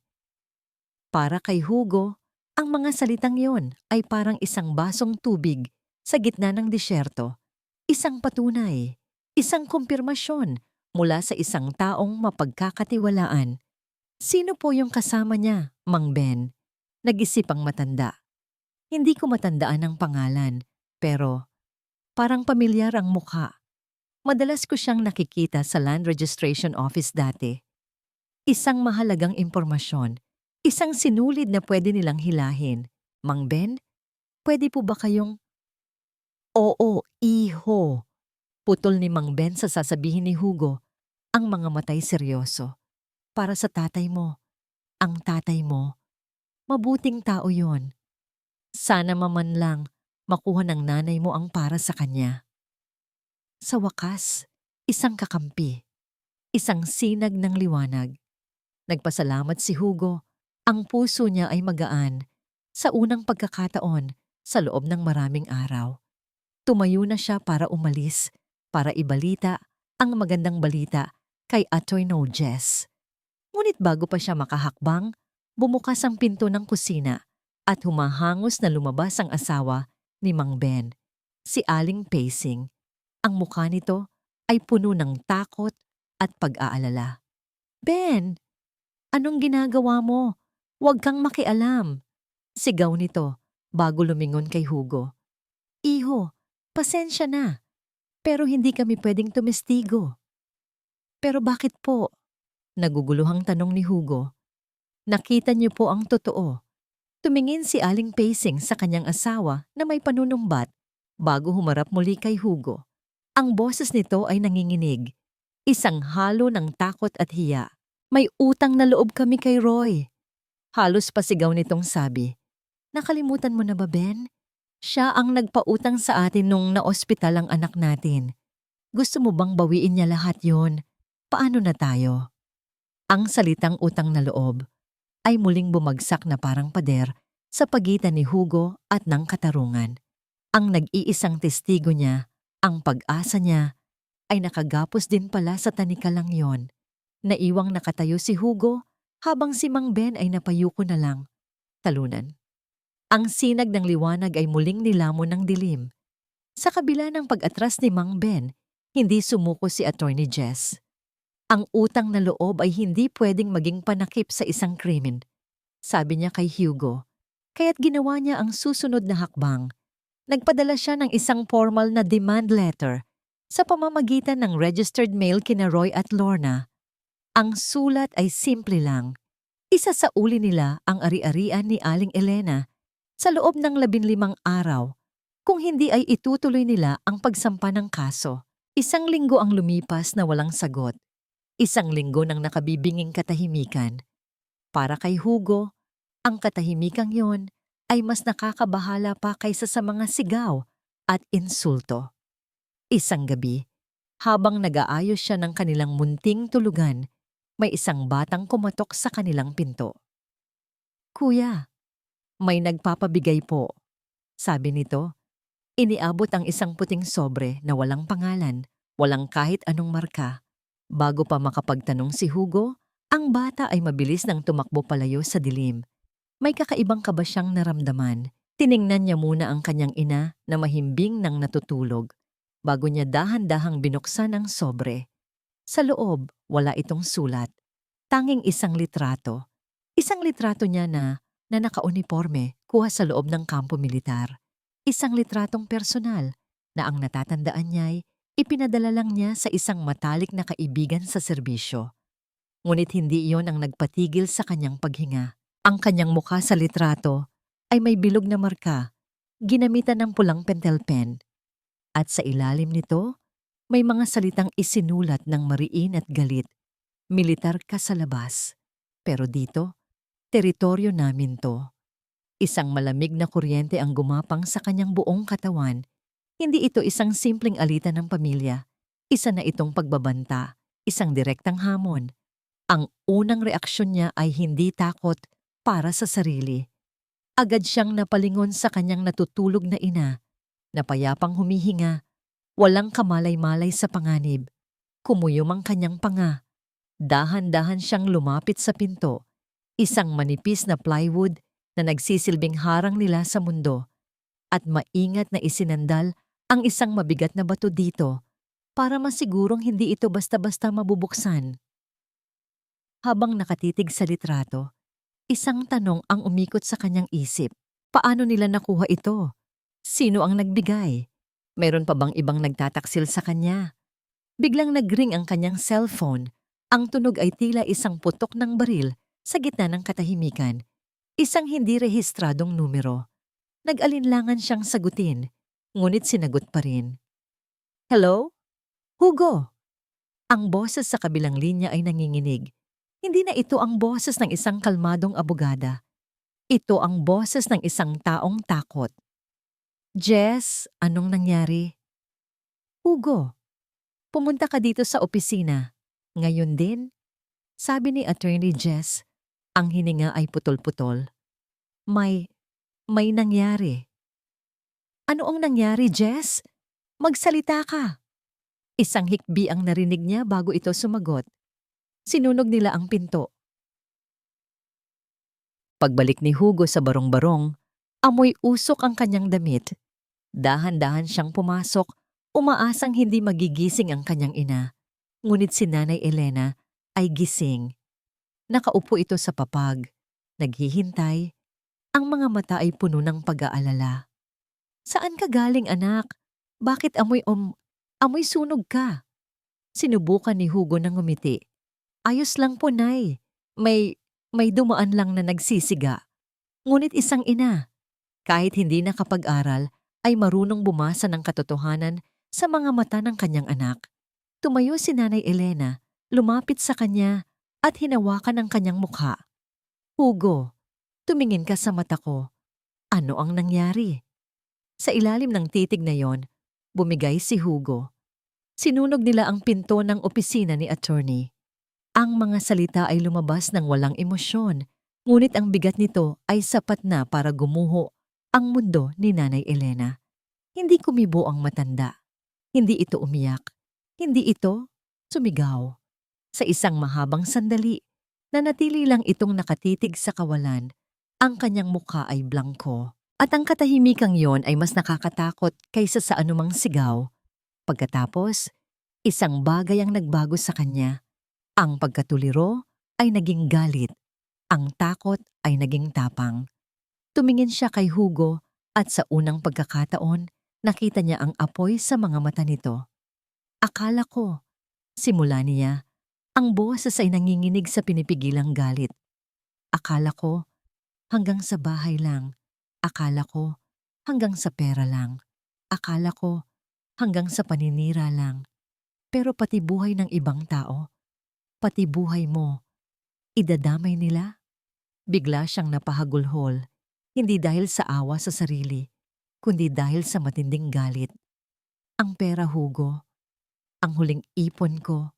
Para kay Hugo, ang mga salitang yon ay parang isang basong tubig sa gitna ng disyerto. Isang patunay, isang kumpirmasyon mula sa isang taong mapagkakatiwalaan. Sino po yung kasama niya, Mang Ben? Nag-isip ang matanda. Hindi ko matandaan ang pangalan, pero parang pamilyar ang mukha. Madalas ko siyang nakikita sa Land Registration Office dati. Isang mahalagang impormasyon, isang sinulid na pwede nilang hilahin. Mang Ben, pwede po ba kayong... Oo, iho. Putol ni Mang Ben sa sasabihin ni Hugo, ang mga matay seryoso. Para sa tatay mo, ang tatay mo, mabuting tao yon. Sana maman lang makuha ng nanay mo ang para sa kanya. Sa wakas, isang kakampi, isang sinag ng liwanag. Nagpasalamat si Hugo, ang puso niya ay magaan. Sa unang pagkakataon, sa loob ng maraming araw. Tumayo na siya para umalis, para ibalita ang magandang balita kay Atoy Jess. Ngunit bago pa siya makahakbang, bumukas ang pinto ng kusina at humahangos na lumabas ang asawa ni Mang Ben, si Aling Pacing. Ang mukha nito ay puno ng takot at pag-aalala. Ben, anong ginagawa mo? Huwag kang makialam. Sigaw nito bago lumingon kay Hugo. Iho, pasensya na, pero hindi kami pwedeng tumestigo. Pero bakit po? Naguguluhang tanong ni Hugo. Nakita niyo po ang totoo. Tumingin si Aling Pacing sa kanyang asawa na may panunumbat bago humarap muli kay Hugo. Ang boses nito ay nanginginig. Isang halo ng takot at hiya. May utang na loob kami kay Roy. Halos pasigaw nitong sabi. Nakalimutan mo na ba, Ben? Siya ang nagpautang sa atin nung naospital ang anak natin. Gusto mo bang bawiin niya lahat yon? Paano na tayo? Ang salitang utang na loob ay muling bumagsak na parang pader sa pagitan ni Hugo at ng katarungan. Ang nag-iisang testigo niya, ang pag-asa niya, ay nakagapos din pala sa tanikalang yon. Naiwang nakatayo si Hugo habang si Mang Ben ay napayuko na lang. Talunan. Ang sinag ng liwanag ay muling nilamon ng dilim. Sa kabila ng pag-atras ni Mang Ben, hindi sumuko si Attorney Jess. Ang utang na loob ay hindi pwedeng maging panakip sa isang krimen, sabi niya kay Hugo. Kaya't ginawa niya ang susunod na hakbang. Nagpadala siya ng isang formal na demand letter Sa pamamagitan ng registered mail kina Roy at Lorna, ang sulat ay simple lang. Isa sa uli nila ang ari-arian ni Aling Elena sa loob ng 15 araw. Kung hindi ay itutuloy nila ang pagsampa ng kaso. 1 linggo ang lumipas na walang sagot. 1 linggo ng nakabibinging katahimikan. Para kay Hugo, ang katahimikang yon ay mas nakakabahala pa kaysa sa mga sigaw at insulto. Isang gabi, habang nag-aayos siya ng kanilang munting tulugan, may isang batang kumatok sa kanilang pinto. "Kuya, may nagpapabigay po," sabi nito. Iniabot ang isang puting sobre na walang pangalan, walang kahit anong marka. Bago pa makapagtanong si Hugo, ang bata ay mabilis nang tumakbo palayo sa dilim. May kakaibang kaba siyang naramdaman. Tiningnan niya muna ang kanyang ina na mahimbing nang natutulog, bago niya dahan-dahang binuksan ang sobre. Sa loob, wala itong sulat. Tanging isang litrato. Isang litrato niya na nakauniporme, kuha sa loob ng kampo militar. Isang litratong personal na ang natatandaan niya'y ipinadala lang niya sa isang matalik na kaibigan sa serbisyo. Ngunit hindi iyon ang nagpatigil sa kanyang paghinga. Ang kanyang mukha sa litrato ay may bilog na marka, ginamitan ng pulang pentel pen. At sa ilalim nito, may mga salitang isinulat ng mariin at galit. "Militar ka sa labas. Pero dito, teritoryo namin to." Isang malamig na kuryente ang gumapang sa kanyang buong katawan. Hindi ito isang simpleng alitan ng pamilya. Isa na itong pagbabanta, isang direktang hamon. Ang unang reaksyon niya ay hindi takot para sa sarili. Agad siyang napalingon sa kanyang natutulog na ina, na payapang humihinga, walang kamalay-malay sa panganib. Kumuyom ang kanyang panga. Dahan-dahan siyang lumapit sa pinto, isang manipis na plywood na nagsisilbing harang nila sa mundo, at maingat na isinandal ang isang mabigat na bato dito para masigurong hindi ito basta-basta mabubuksan. Habang nakatitig sa litrato, isang tanong ang umikot sa kanyang isip. Paano nila nakuha ito? Sino ang nagbigay? Meron pa bang ibang nagtataksil sa kanya? Biglang nagring ang kanyang cellphone. Ang tunog ay tila isang putok ng baril sa gitna ng katahimikan. Isang hindi rehistradong numero. Nag-alinlangan siyang sagutin, ngunit sinagot pa rin. "Hello? Hugo?" Ang boses sa kabilang linya ay nanginginig. Hindi na ito ang boses ng isang kalmadong abogada. Ito ang boses ng isang taong takot. "Jess, anong nangyari?" "Hugo, pumunta ka dito sa opisina. Ngayon din?" sabi ni Attorney Jess. Ang hininga ay putol-putol. May nangyari." "Ano ang nangyari, Jess? Magsalita ka." Isang hikbi ang narinig niya bago ito sumagot. Sinunog nila ang pinto. Pagbalik ni Hugo sa barong-barong, amoy usok ang kanyang damit. Dahan-dahan siyang pumasok, umaasang hindi magigising ang kanyang ina. Ngunit si Nanay Elena ay gising. Nakaupo ito sa papag, naghihintay. Ang mga mata ay puno ng pag-aalala. "Saan ka galing, anak? Bakit amoy sunog ka?" Sinubukan ni Hugo na ngumiti. "Ayos lang po, Nay. May dumaan lang na nagsisiga." Ngunit isang ina, kahit hindi nakapag-aral, ay marunong bumasa ng katotohanan sa mga mata ng kanyang anak. Tumayo si Nanay Elena, lumapit sa kanya at hinawakan ang kanyang mukha. "Hugo, tumingin ka sa mata ko. Ano ang nangyari?" Sa ilalim ng titig na yon, bumigay si Hugo. Sinunog nila ang pinto ng opisina ni attorney. Ang mga salita ay lumabas ng walang emosyon, ngunit ang bigat nito ay sapat na para gumuho ang mundo ni Nanay Elena. Hindi kumibo ang matanda. Hindi ito umiyak. Hindi ito sumigaw. Sa isang mahabang sandali, nanatili lang itong nakatitig sa kawalan. Ang kanyang mukha ay blangko. At ang katahimikang yon ay mas nakakatakot kaysa sa anumang sigaw. Pagkatapos, isang bagay ang nagbago sa kanya. Ang pagkatuliro ay naging galit. Ang takot ay naging tapang. Tumingin siya kay Hugo at sa unang pagkakataon, nakita niya ang apoy sa mga mata nito. Akala ko, simula niya, ang boses ay nanginginig sa pinipigilang galit. Akala ko, hanggang sa bahay lang. Akala ko, hanggang sa pera lang. Akala ko, hanggang sa paninira lang. Pero pati buhay ng ibang tao, pati buhay mo, idadamay nila? Bigla siyang napahagulhol, hindi dahil sa awa sa sarili, kundi dahil sa matinding galit. Ang pera, Hugo, ang huling ipon ko,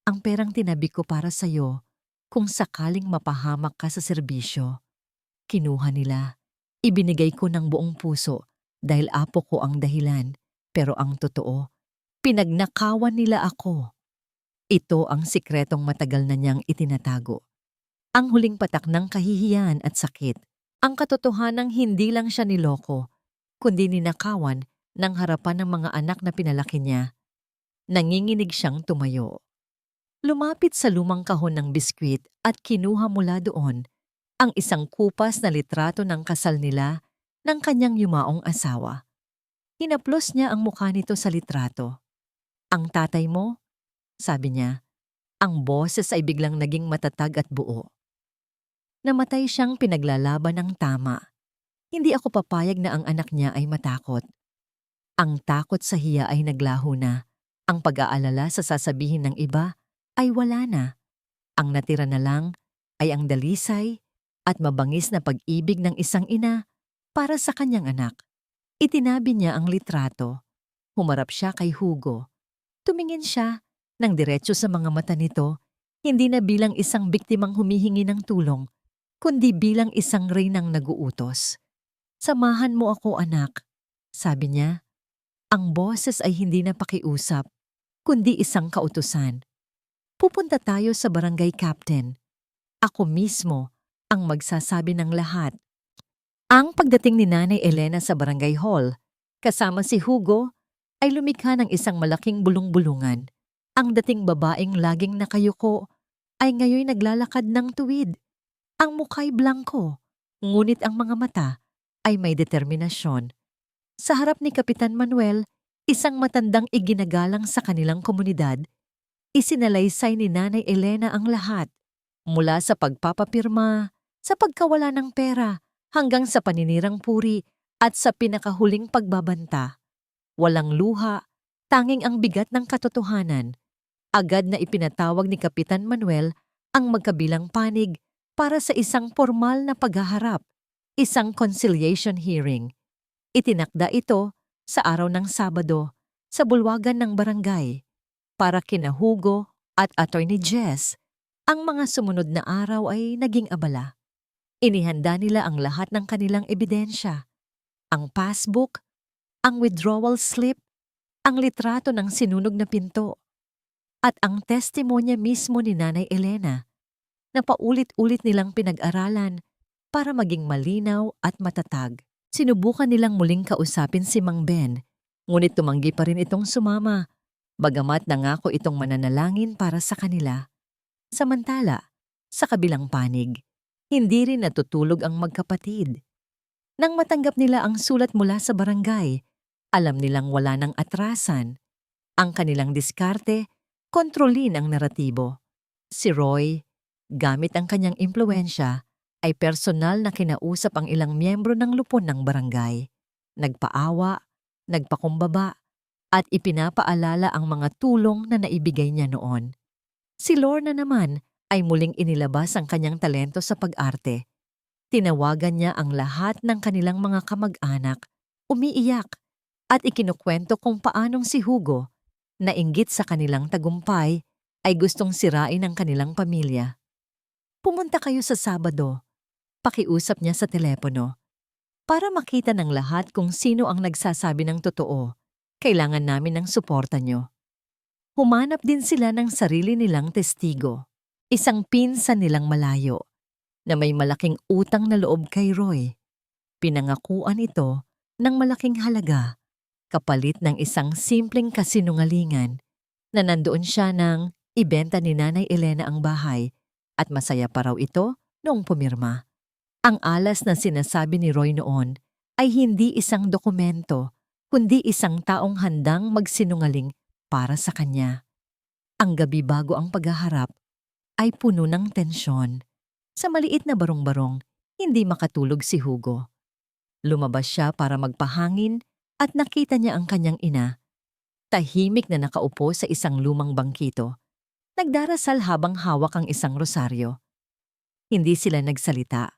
ang perang tinabi ko para sa'yo kung sakaling mapahamak ka sa serbisyo. Kinuha nila. Ibinigay ko ng buong puso dahil apo ko ang dahilan. Pero ang totoo, pinagnakawan nila ako. Ito ang sikretong matagal na niyang itinatago. Ang huling patak ng kahihiyan at sakit. Ang katotohanang hindi lang siya niloko, kundi ninakawan ng harapan ng mga anak na pinalaki niya. Nanginginig siyang tumayo. Lumapit sa lumang kahon ng biskwit at kinuha mula doon ang isang kupas na litrato ng kasal nila ng kanyang yumaong asawa. Hinaplos niya ang mukha nito sa litrato. "Ang tatay mo?" sabi niya. Ang boses ay biglang naging matatag at buo. Namatay siyang pinaglalaban ng tama. Hindi ako papayag na ang anak niya ay matakot. Ang takot sa hiya ay naglaho na. Ang pag-aalala sa sasabihin ng iba ay wala na. Ang natira na lang ay ang dalisay at mabangis na pag-ibig ng isang ina para sa kanyang anak. Itinabi niya ang litrato. Humarap siya kay Hugo. Tumingin siya ng diretso sa mga mata nito, hindi na bilang isang biktimang humihingi ng tulong, kundi bilang isang reynang naguutos. "Samahan mo ako, anak," sabi niya. Ang boses ay hindi na pakiusap, kundi isang kautusan. "Pupunta tayo sa barangay captain. Ako mismo ang magsasabi ng lahat." Ang pagdating ni Nanay Elena sa barangay hall, kasama si Hugo, ay lumikha ng isang malaking bulong-bulungan. Ang dating babaeng laging nakayuko ay ngayon naglalakad ng tuwid. Ang mukha'y blangko, ngunit ang mga mata ay may determinasyon. Sa harap ni Kapitan Manuel, isang matandang iginagalang sa kanilang komunidad, isinalaysay ni Nanay Elena ang lahat, mula sa pagpapapirma, sa pagkawala ng pera, hanggang sa paninirang puri at sa pinakahuling pagbabanta. Walang luha, tanging ang bigat ng katotohanan. Agad na ipinatawag ni Kapitan Manuel ang magkabilang panig para sa isang formal na paghaharap, isang conciliation hearing. Itinakda ito sa araw ng Sabado sa bulwagan ng barangay. Para kina Hugo at Attorney Jess, ang mga sumunod na araw ay naging abala. Inihanda nila ang lahat ng kanilang ebidensya. Ang passbook, ang withdrawal slip, ang litrato ng sinunog na pinto, at ang testimonya mismo ni Nanay Elena na paulit-ulit nilang pinag-aralan para maging malinaw at matatag. Sinubukan nilang muling kausapin si Mang Ben, ngunit tumanggi pa rin itong sumama, bagamat nangako itong mananalangin para sa kanila. Samantala, sa kabilang panig, hindi rin natutulog ang magkapatid. Nang matanggap nila ang sulat mula sa barangay, alam nilang wala ng atrasan. Ang kanilang diskarte, kontrolin ang naratibo. Si Roy, gamit ang kanyang impluwensya, ay personal na kinausap ang ilang miyembro ng lupon ng barangay. Nagpaawa, nagpakumbaba, at ipinapaalala ang mga tulong na naibigay niya noon. Si Lorna naman ay muling inilabas ang kanyang talento sa pag-arte. Tinawagan niya ang lahat ng kanilang mga kamag-anak, umiiyak, at ikinukwento kung paanong si Hugo, na inggit sa kanilang tagumpay, ay gustong sirain ang kanilang pamilya. "Pumunta kayo sa Sabado," pakiusap niya sa telepono. "Para makita ng lahat kung sino ang nagsasabi ng totoo, kailangan namin ng suporta niyo." Humanap din sila ng sarili nilang testigo. Isang pinsan nilang malayo na may malaking utang na loob kay Roy. Pinangakuan ito ng malaking halaga kapalit ng isang simpleng kasinungalingan na nandoon siya nang ibenta ni Nanay Elena ang bahay at masaya pa raw ito noong pumirma. Ang alas na sinasabi ni Roy noon ay hindi isang dokumento, kundi isang taong handang magsinungaling para sa kanya. Ang gabi bago ang paghaharap ay puno ng tensyon. Sa maliit na barong-barong, hindi makatulog si Hugo. Lumabas siya para magpahangin at nakita niya ang kanyang ina. Tahimik na nakaupo sa isang lumang bangkito. Nagdarasal habang hawak ang isang rosaryo. Hindi sila nagsalita.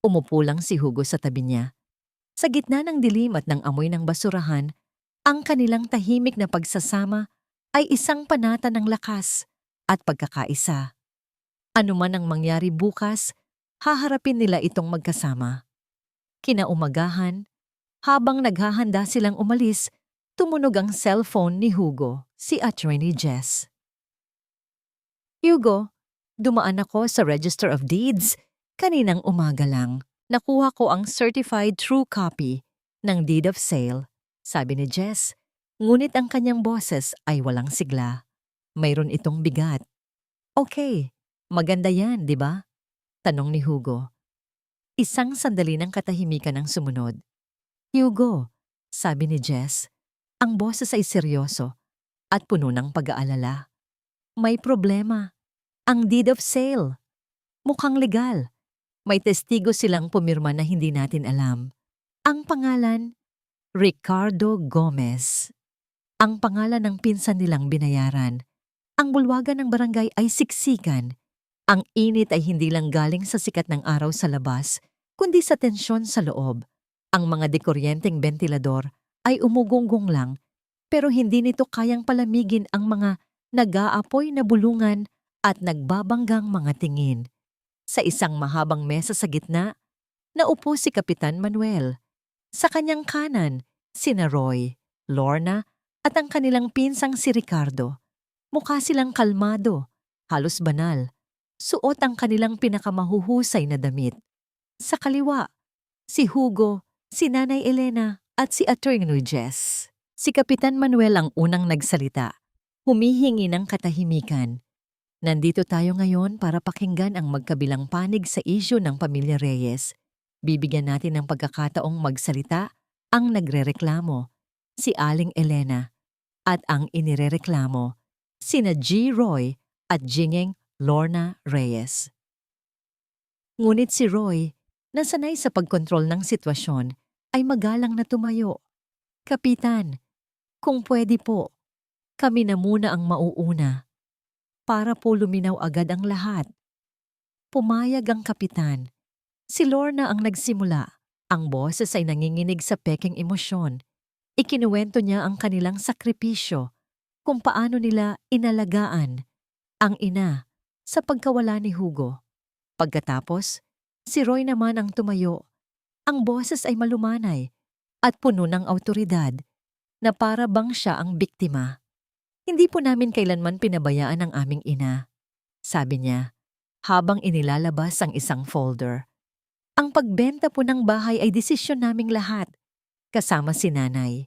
Umupo lang si Hugo sa tabi niya. Sa gitna ng dilim at ng amoy ng basurahan, ang kanilang tahimik na pagsasama ay isang panata ng lakas at pagkakaisa. Ano man ang mangyari bukas, haharapin nila itong magkasama. Kinaumagahan, habang naghahanda silang umalis, tumunog ang cellphone ni Hugo, si Attorney Jess. Hugo, dumaan ako sa Register of Deeds. Kaninang umaga lang, nakuha ko ang certified true copy ng deed of sale, sabi ni Jess. Ngunit ang kanyang boses ay walang sigla. Mayroon itong bigat. Okay, maganda yan, di ba? Tanong ni Hugo. Isang sandali ng katahimikan ang sumunod. Hugo, sabi ni Jess, ang boses ay seryoso at puno ng pag-aalala. May problema. Ang deed of sale. Mukhang legal. May testigo silang pumirma na hindi natin alam. Ang pangalan, Ricardo Gomez. Ang pangalan ng pinsan nilang binayaran. Ang bulwagan ng barangay ay siksikan. Ang init ay hindi lang galing sa sikat ng araw sa labas, kundi sa tensyon sa loob. Ang mga dekuryenteng bentilador ay umugunggong lang, pero hindi nito kayang palamigin ang mga nag-aapoy na bulungan at nagbabanggang mga tingin. Sa isang mahabang mesa sa gitna, naupo si Kapitan Manuel. Sa kanyang kanan, sina Roy, Lorna at ang kanilang pinsang si Ricardo. Mukha silang kalmado, halos banal. Suot ang kanilang pinakamahuhusay na damit. Sa kaliwa, si Hugo, si Nanay Elena at si Attorney Jess. Si Kapitan Manuel ang unang nagsalita. Humihingi ng katahimikan. Nandito tayo ngayon para pakinggan ang magkabilang panig sa isyu ng pamilya Reyes. Bibigyan natin ng pagkakataong magsalita ang nagrereklamo, si Aling Elena, at ang inirereklamo, sina G. Roy at Jingeng Lorna Reyes. Ngunit si Roy, na sanay sa pagkontrol ng sitwasyon, ay magalang na tumayo. Kapitan, kung pwede po, kami na muna ang mauuna. Para po luminaw agad ang lahat. Pumayag ang kapitan. Si Lorna ang nagsimula. Ang boses ay nanginginig sa peking emosyon. Ikinuwento niya ang kanilang sakripisyo, kung paano nila inalagaan ang ina sa pagkawala ni Hugo. Pagkatapos, si Roy naman ang tumayo. Ang boses ay malumanay at puno ng awtoridad na para bang siya ang biktima. Hindi po namin kailanman pinabayaan ang aming ina, sabi niya, habang inilalabas ang isang folder. Ang pagbenta po ng bahay ay desisyon naming lahat, kasama si nanay.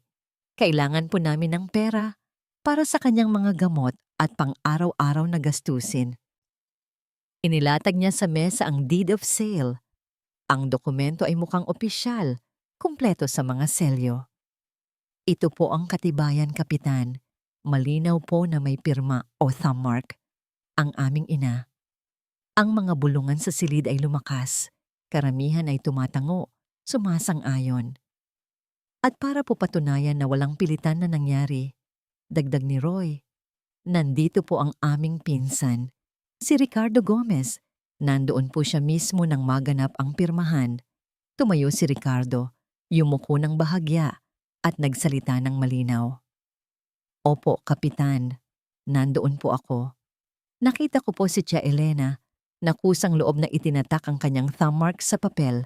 Kailangan po namin ng pera para sa kanyang mga gamot at pang-araw-araw na gastusin. Inilatag niya sa mesa ang deed of sale. Ang dokumento ay mukhang opisyal, kumpleto sa mga selyo. Ito po ang katibayan, Kapitan. Malinaw po na may pirma o thumbmark ang aming ina. Ang mga bulungan sa silid ay lumakas. Karamihan ay tumatango, sumasang-ayon. At para po patunayan na walang pilitan na nangyari, dagdag ni Roy, nandito po ang aming pinsan, si Ricardo Gomez. Nandoon po siya mismo nang maganap ang pirmahan. Tumayo si Ricardo, yumuko ng bahagya at nagsalita ng malinaw. Opo, Kapitan. Nandoon po ako. Nakita ko po si Tia Elena na kusang loob na itinatak ang kanyang thumbmark sa papel.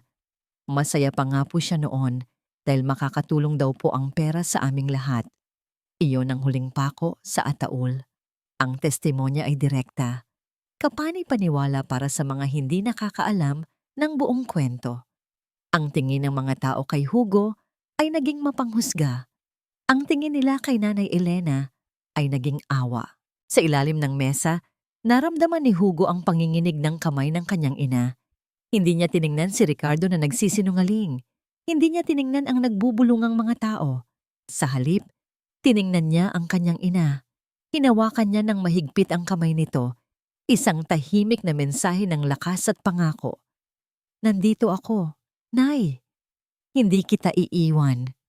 Masaya pa nga po siya noon dahil makakatulong daw po ang pera sa aming lahat. Iyon ang huling pako sa ataul. Ang testimonya ay direkta. Kapani-paniwala para sa mga hindi nakakaalam ng buong kwento. Ang tingin ng mga tao kay Hugo ay naging mapanghusga. Ang tingin nila kay Nanay Elena ay naging awa. Sa ilalim ng mesa, naramdaman ni Hugo ang panginginig ng kamay ng kanyang ina. Hindi niya tiningnan si Ricardo na nagsisinungaling. Hindi niya tiningnan ang nagbubulungang mga tao. Sa halip, Tiningnan niya ang kanyang ina. Hinawakan niya ng mahigpit ang kamay nito, isang tahimik na mensahe ng lakas at pangako. Nandito ako, Nay. Hindi kita iiwan.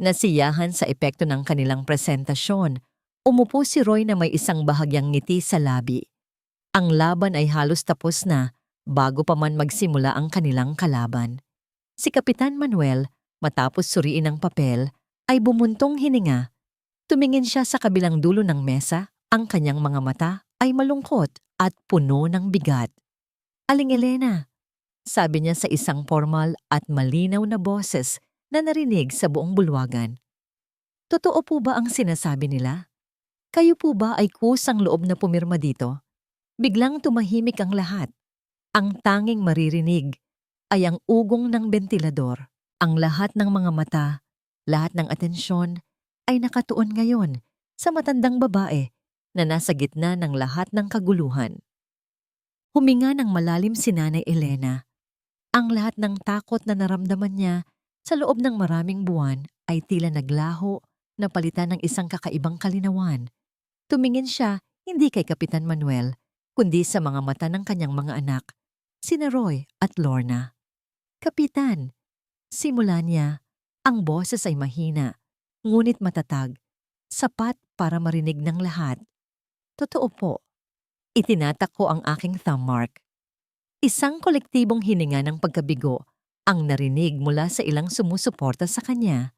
Nasiyahan sa epekto ng kanilang presentasyon, umupo si Roy na may isang bahagyang ngiti sa labi. Ang laban ay halos tapos na bago pa man magsimula ang kanilang kalaban. Si Kapitan Manuel, matapos suriin ang papel, ay bumuntong hininga. Tumingin siya sa kabilang dulo ng mesa, ang kanyang mga mata ay malungkot at puno ng bigat. Aling Elena, sabi niya sa isang formal at malinaw na boses na narinig sa buong bulwagan. Totoo po ba ang sinasabi nila? Kayo po ba ay kusang loob na pumirma dito? Biglang tumahimik ang lahat. Ang tanging maririnig ay ang ugong ng bentilador. Ang lahat ng mga mata, lahat ng atensyon ay nakatuon ngayon sa matandang babae na nasa gitna ng lahat ng kaguluhan. Huminga ng malalim si Nanay Elena. Ang lahat ng takot na naramdaman niya sa loob ng maraming buwan ay tila naglaho na palitan ng isang kakaibang kalinawan. Tumingin siya hindi kay Kapitan Manuel, kundi sa mga mata ng kanyang mga anak, sina Roy at Lorna. Kapitan, simula niya, ang boses ay mahina, ngunit matatag, sapat para marinig ng lahat. Totoo po, itinatak ko ang aking thumb mark. Isang kolektibong hininga ng pagkabigo ang narinig mula sa ilang sumusuporta sa kanya.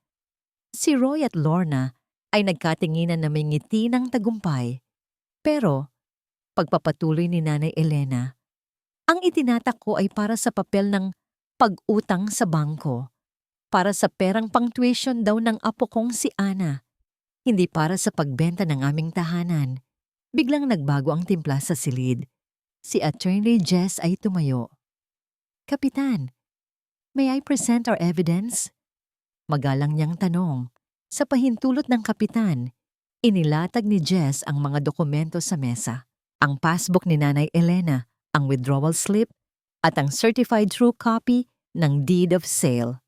Si Roy at Lorna ay nagkatinginan na may ngiti ng tagumpay. Pero, pagpapatuloy ni Nanay Elena, ang itinatak ko ay para sa papel ng pag-utang sa bangko, para sa perang pang-tuition daw ng apo kong si Ana, hindi para sa pagbenta ng aming tahanan. Biglang nagbago ang timpla sa silid. Si Attorney Jess ay tumayo. Kapitan, may I present our evidence? Magalang niyang tanong. Sa pahintulot ng kapitan, inilatag ni Jess ang mga dokumento sa mesa. Ang passbook ni Nanay Elena, ang withdrawal slip, at ang certified true copy ng deed of sale.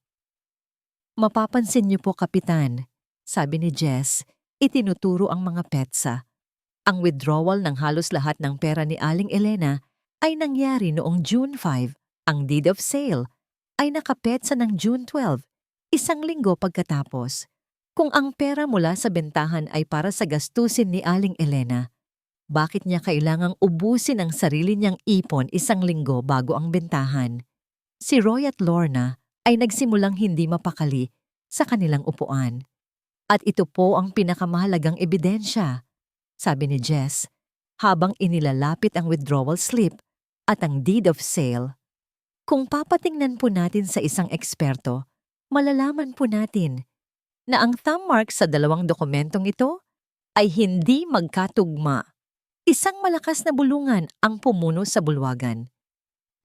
Mapapansin niyo po, Kapitan, sabi ni Jess, itinuturo ang mga petsa. Ang withdrawal ng halos lahat ng pera ni Aling Elena ay nangyari noong June 5. Ang deed of sale ay nakapetsa ng June 12, isang linggo pagkatapos. Kung ang pera mula sa bentahan ay para sa gastusin ni Aling Elena, bakit niya kailangang ubusin ang sarili niyang ipon isang linggo bago ang bentahan? Si Roy at Lorna ay nagsimulang hindi mapakali sa kanilang upuan. At ito po ang pinakamahalagang ebidensya, sabi ni Jess, habang inilalapit ang withdrawal slip at ang deed of sale. Kung papatingnan po natin sa isang eksperto, malalaman po natin na ang thumb mark sa dalawang dokumentong ito ay hindi magkatugma. Isang malakas na bulungan ang pumuno sa bulwagan.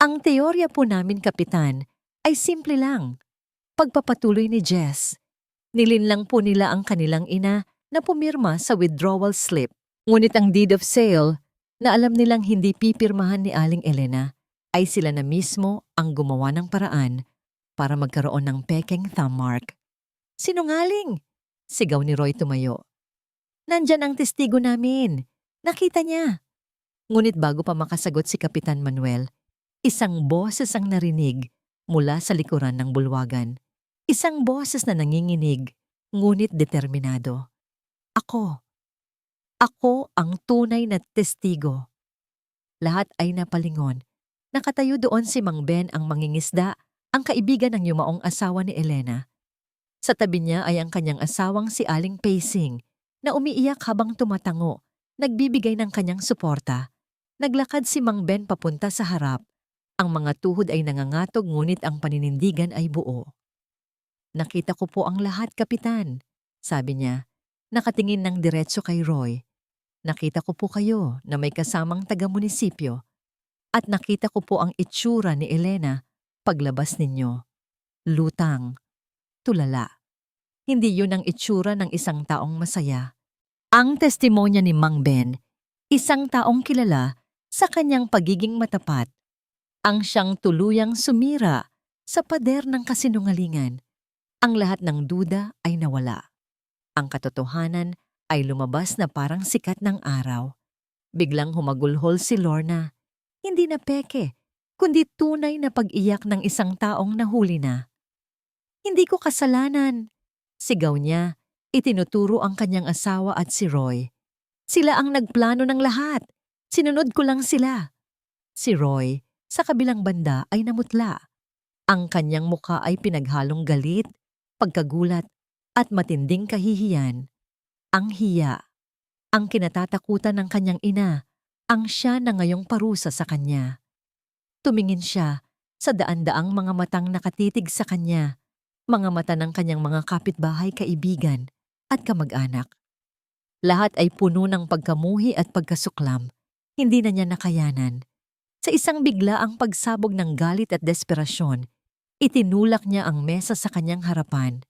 Ang teorya po namin, Kapitan, ay simple lang. Pagpapatuloy ni Jess, nilinlang po nila ang kanilang ina na pumirma sa withdrawal slip. Ngunit ang deed of sale na alam nilang hindi pipirmahan ni Aling Elena ay sila na mismo ang gumawa ng paraan para magkaroon ng pekeng thumb mark. Sinungaling! Sigaw ni Roy tumayo. Nandyan ang testigo namin. Nakita niya. Ngunit bago pa makasagot si Kapitan Manuel, isang boses ang narinig mula sa likuran ng bulwagan. Isang boses na nanginginig, ngunit determinado. Ako. Ako ang tunay na testigo. Lahat ay napalingon. Nakatayo doon si Mang Ben ang mangingisda, ang kaibigan ng yumaong asawa ni Elena. Sa tabi niya ay ang kanyang asawang si Aling Pacing na umiiyak habang tumatango, nagbibigay ng kanyang suporta. Naglakad si Mang Ben papunta sa harap. Ang mga tuhod ay nangangatog ngunit ang paninindigan ay buo. Nakita ko po ang lahat, Kapitan, sabi niya. Nakatingin ng diretso kay Roy. Nakita ko po kayo na may kasamang taga-munisipyo at nakita ko po ang itsura ni Elena paglabas ninyo. Lutang, tulala. Hindi yun ang itsura ng isang taong masaya. Ang testimonya ni Mang Ben, isang taong kilala sa kanyang pagiging matapat, ang siyang tuluyang sumira sa pader ng kasinungalingan. Ang lahat ng duda ay nawala. Ang katotohanan ay lumabas na parang sikat ng araw. Biglang humagulhol si Lorna. Hindi na peke, kundi tunay na pag-iyak ng isang taong nahuli na. Hindi ko kasalanan, sigaw niya. Itinuturo ang kanyang asawa at si Roy. Sila ang nagplano ng lahat. Sinunod ko lang sila. Si Roy, sa kabilang banda ay namutla. Ang kanyang muka ay pinaghalong galit, pagkagulat, at matinding kahihiyan. Ang hiya, ang kinatatakutan ng kanyang ina, ang siya na ngayong parusa sa kanya. Tumingin siya sa daan-daang mga matang nakatitig sa kanya, mga mata ng kanyang mga kapitbahay, kaibigan, at kamag-anak. Lahat ay puno ng pagkamuhi at pagkasuklam. Hindi na niya nakayanan. Sa isang biglaang pagsabog ng galit at desperasyon, itinulak niya ang mesa sa kanyang harapan.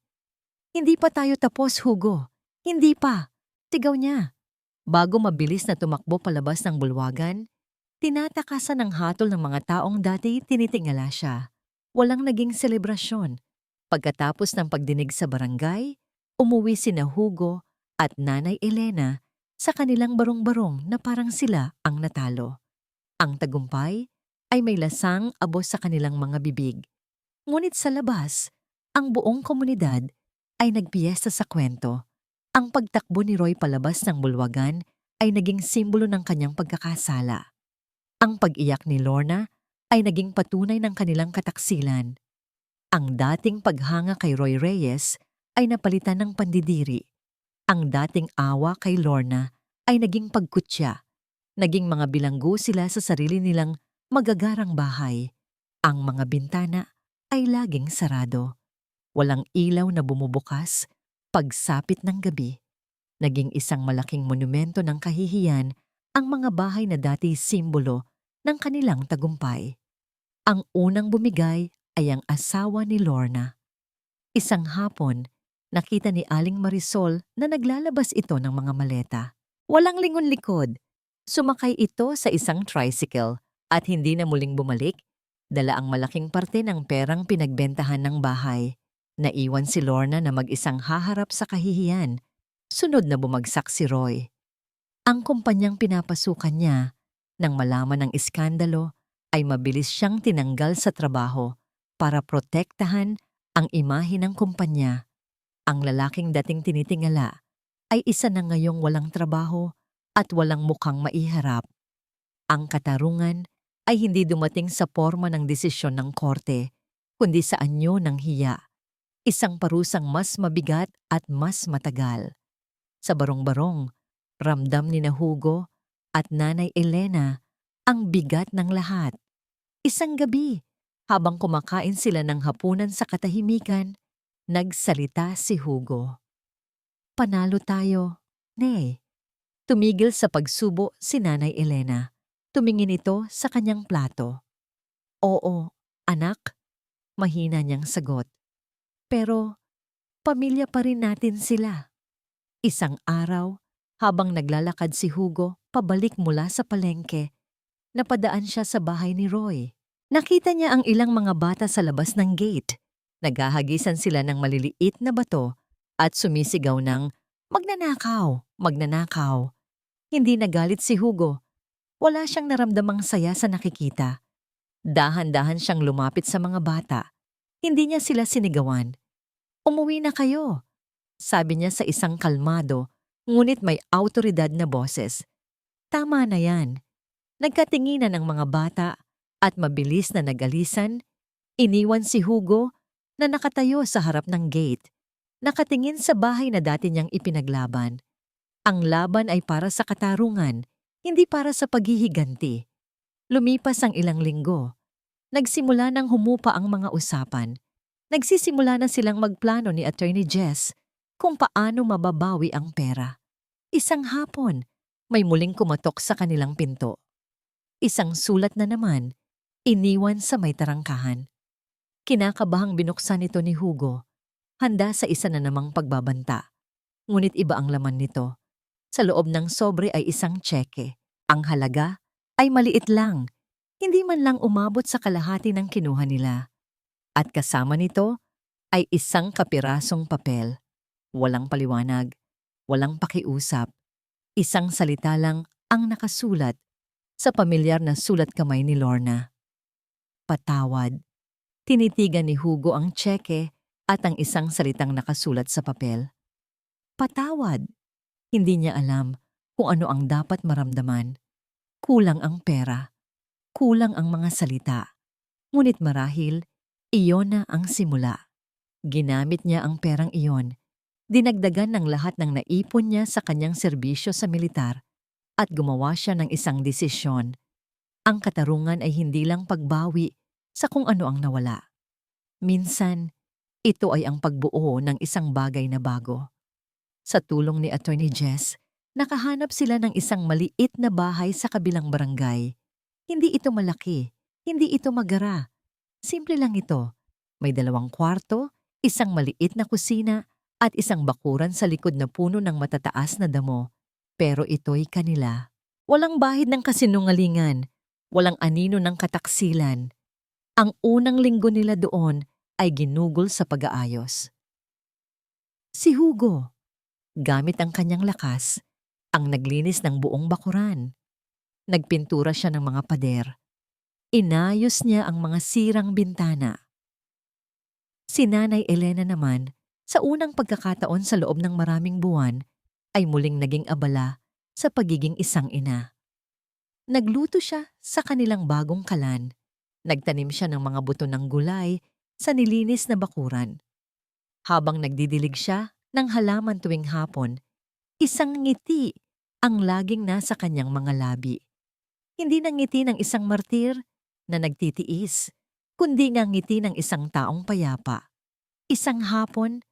Hindi pa tayo tapos, Hugo. Hindi pa. Sigaw niya. Bago mabilis na tumakbo palabas ng bulwagan, tinatakasan ng hatol ng mga taong dati tinitingala siya. Walang naging selebrasyon. Pagkatapos ng pagdinig sa barangay, umuwi sina Hugo at Nanay Elena sa kanilang barong-barong na parang sila ang natalo. Ang tagumpay ay may lasang abo sa kanilang mga bibig. Ngunit sa labas, ang buong komunidad ay nagpiesta sa kwento. Ang pagtakbo ni Roy palabas ng bulwagan ay naging simbolo ng kanyang pagkakasala. Ang pag-iyak ni Lorna ay naging patunay ng kanilang kataksilan. Ang dating paghanga kay Roy Reyes ay napalitan ng pandidiri. Ang dating awa kay Lorna ay naging pagkutya. Naging mga bilanggo sila sa sarili nilang magagarang bahay. Ang mga bintana ay laging sarado. Walang ilaw na bumubukas pagsapit ng gabi. Naging isang malaking monumento ng kahihiyan ang mga bahay na dati simbolo ng kanilang tagumpay. Ang unang bumigay ay ang asawa ni Lorna. Isang hapon, nakita ni Aling Marisol na naglalabas ito ng mga maleta. Walang lingon-likod. Sumakay ito sa isang tricycle at hindi na muling bumalik. Dala ang malaking parte ng perang pinagbentahan ng bahay. Naiwan si Lorna na mag-isang haharap sa kahihiyan. Sunod na bumagsak si Roy. Ang kumpanyang pinapasukan niya, nang malaman ng iskandalo, ay mabilis siyang tinanggal sa trabaho para protektahan ang imahe ng kumpanya. Ang lalaking dating tinitingala ay isa na ngayong walang trabaho at walang mukhang maiharap. Ang katarungan ay hindi dumating sa forma ng desisyon ng korte, kundi sa anyo ng hiya. Isang parusang mas mabigat at mas matagal. Sa barong-barong, ramdam ni na Hugo at Nanay Elena ang bigat ng lahat. Isang gabi, habang kumakain sila ng hapunan sa katahimikan, nagsalita si Hugo. Panalo tayo, Nay. Tumigil sa pagsubo si Nanay Elena. Tumingin ito sa kanyang plato. Oo, anak, mahina niyang sagot. Pero, pamilya pa rin natin sila. Isang araw, habang naglalakad si Hugo pabalik mula sa palengke, napadaan siya sa bahay ni Roy. Nakita niya ang ilang mga bata sa labas ng gate. Naghahagisan sila ng maliliit na bato at sumisigaw ng, "Magnanakaw! Magnanakaw!" Hindi nagalit si Hugo. Wala siyang naramdamang saya sa nakikita. Dahan-dahan siyang lumapit sa mga bata. Hindi niya sila sinigawan. "Umuwi na kayo," sabi niya sa isang kalmado, ngunit may awtoridad na boses. Tama na yan. Nagkatinginan ang mga bata at mabilis na nagalisan, iniwan si Hugo na nakatayo sa harap ng gate, nakatingin sa bahay na dati niyang ipinaglaban. Ang laban ay para sa katarungan, hindi para sa paghihiganti. Lumipas ang ilang linggo. Nagsimula nang humupa ang mga usapan. Nagsisimula na silang magplano ni Attorney Jess kung paano mababawi ang pera. Isang hapon, may muling kumatok sa kanilang pinto. Isang sulat na naman, iniwan sa may tarangkahan. Kinakabahang binuksan ito ni Hugo, handa sa isa na namang pagbabanta. Ngunit iba ang laman nito. Sa loob ng sobre ay isang tseke. Ang halaga ay maliit lang, hindi man lang umabot sa kalahati ng kinuha nila. At kasama nito ay isang kapirasong papel. Walang paliwanag, walang pakiusap. Isang salita lang ang nakasulat sa pamilyar na sulat kamay ni Lorna. Patawad. Tinitigan ni Hugo ang tseke at ang isang salitang nakasulat sa papel. Patawad. Hindi niya alam kung ano ang dapat maramdaman. Kulang ang pera. Kulang ang mga salita. Ngunit marahil, iyon na ang simula. Ginamit niya ang perang iyon. Dinagdagan ng lahat ng naipon niya sa kanyang serbisyo sa militar at gumawa siya ng isang desisyon. Ang katarungan ay hindi lang pagbawi sa kung ano ang nawala. Minsan, ito ay ang pagbuo ng isang bagay na bago. Sa tulong ni Attorney Jess, nakahanap sila ng isang maliit na bahay sa kabilang barangay. Hindi ito malaki, hindi ito magara. Simple lang ito. May 2 kwarto, isang maliit na kusina, at isang bakuran sa likod na puno ng matataas na damo. Pero ito'y kanila. Walang bahid ng kasinungalingan, walang anino ng kataksilan. Ang unang linggo nila doon ay ginugol sa pag-aayos. Si Hugo, gamit ang kanyang lakas, ang naglinis ng buong bakuran. Nagpintura siya ng mga pader. Inayos niya ang mga sirang bintana. Si Nanay Elena naman, sa unang pagkakataon sa loob ng maraming buwan, ay muling naging abala sa pagiging isang ina. Nagluto siya sa kanilang bagong kalan. Nagtanim siya ng mga buto ng gulay sa nilinis na bakuran. Habang nagdidilig siya ng halaman tuwing hapon, isang ngiti ang laging nasa kanyang mga labi. Hindi na ngiti ng isang martir na nagtitiis, kundi nga ngiti ng isang taong payapa. Isang hapon,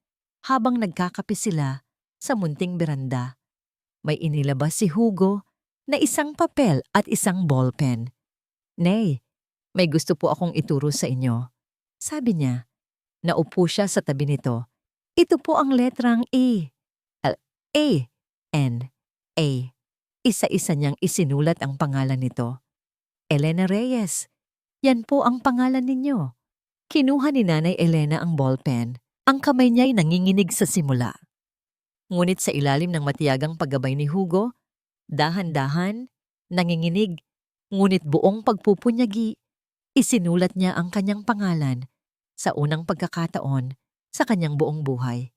habang nagkakape sila sa munting beranda, may inilabas si Hugo na isang papel at isang ballpen. "Nay, may gusto po akong ituro sa inyo." Sabi niya. Naupo siya sa tabi nito. "Ito po ang letrang A. A. N. A." Isa-isa niyang isinulat ang pangalan nito. "Elena Reyes. Yan po ang pangalan ninyo." Kinuha ni Nanay Elena ang ballpen. Ang kamay niya ay nanginginig sa simula. Ngunit sa ilalim ng matiyagang paggabay ni Hugo, dahan-dahan, nanginginig, ngunit buong pagpupunyagi, isinulat niya ang kanyang pangalan sa unang pagkakataon sa kanyang buong buhay.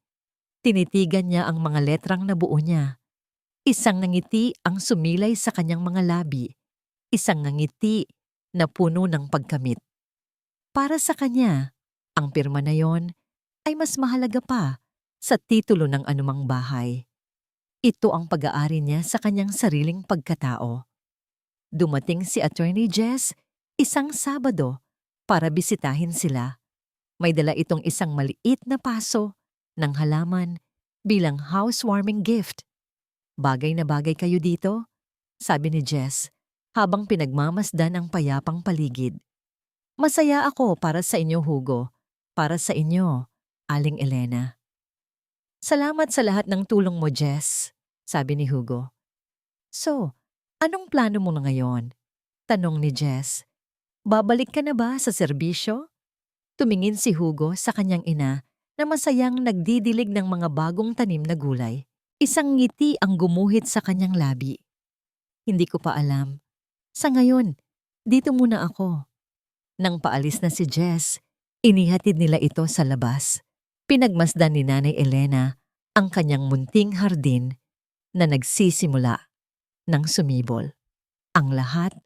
Tinitigan niya ang mga letrang nabuo niya. Isang ngiti ang sumilay sa kanyang mga labi. Isang ngiti na puno ng pagkamit. Para sa kanya, ang pirma na yon ay mas mahalaga pa sa titulo ng anumang bahay. Ito ang pag-aari niya sa kanyang sariling pagkatao. Dumating si Attorney Jess isang Sabado para bisitahin sila. May dala itong isang maliit na paso ng halaman bilang housewarming gift. "Bagay na bagay kayo dito," sabi ni Jess habang pinagmamasdan ang payapang paligid. "Masaya ako para sa inyo, Hugo. Para sa inyo, Aling Elena." "Salamat sa lahat ng tulong mo, Jess," sabi ni Hugo. "So, anong plano mo na ngayon?" tanong ni Jess. "Babalik ka na ba sa serbisyo?" Tumingin si Hugo sa kanyang ina na masayang nagdidilig ng mga bagong tanim na gulay. Isang ngiti ang gumuhit sa kanyang labi. "Hindi ko pa alam. Sa ngayon, dito muna ako." Nang paalis na si Jess, inihatid nila ito sa labas. Pinagmasdan ni Nanay Elena ang kanyang munting hardin na nagsisimula ng sumibol. Ang lahat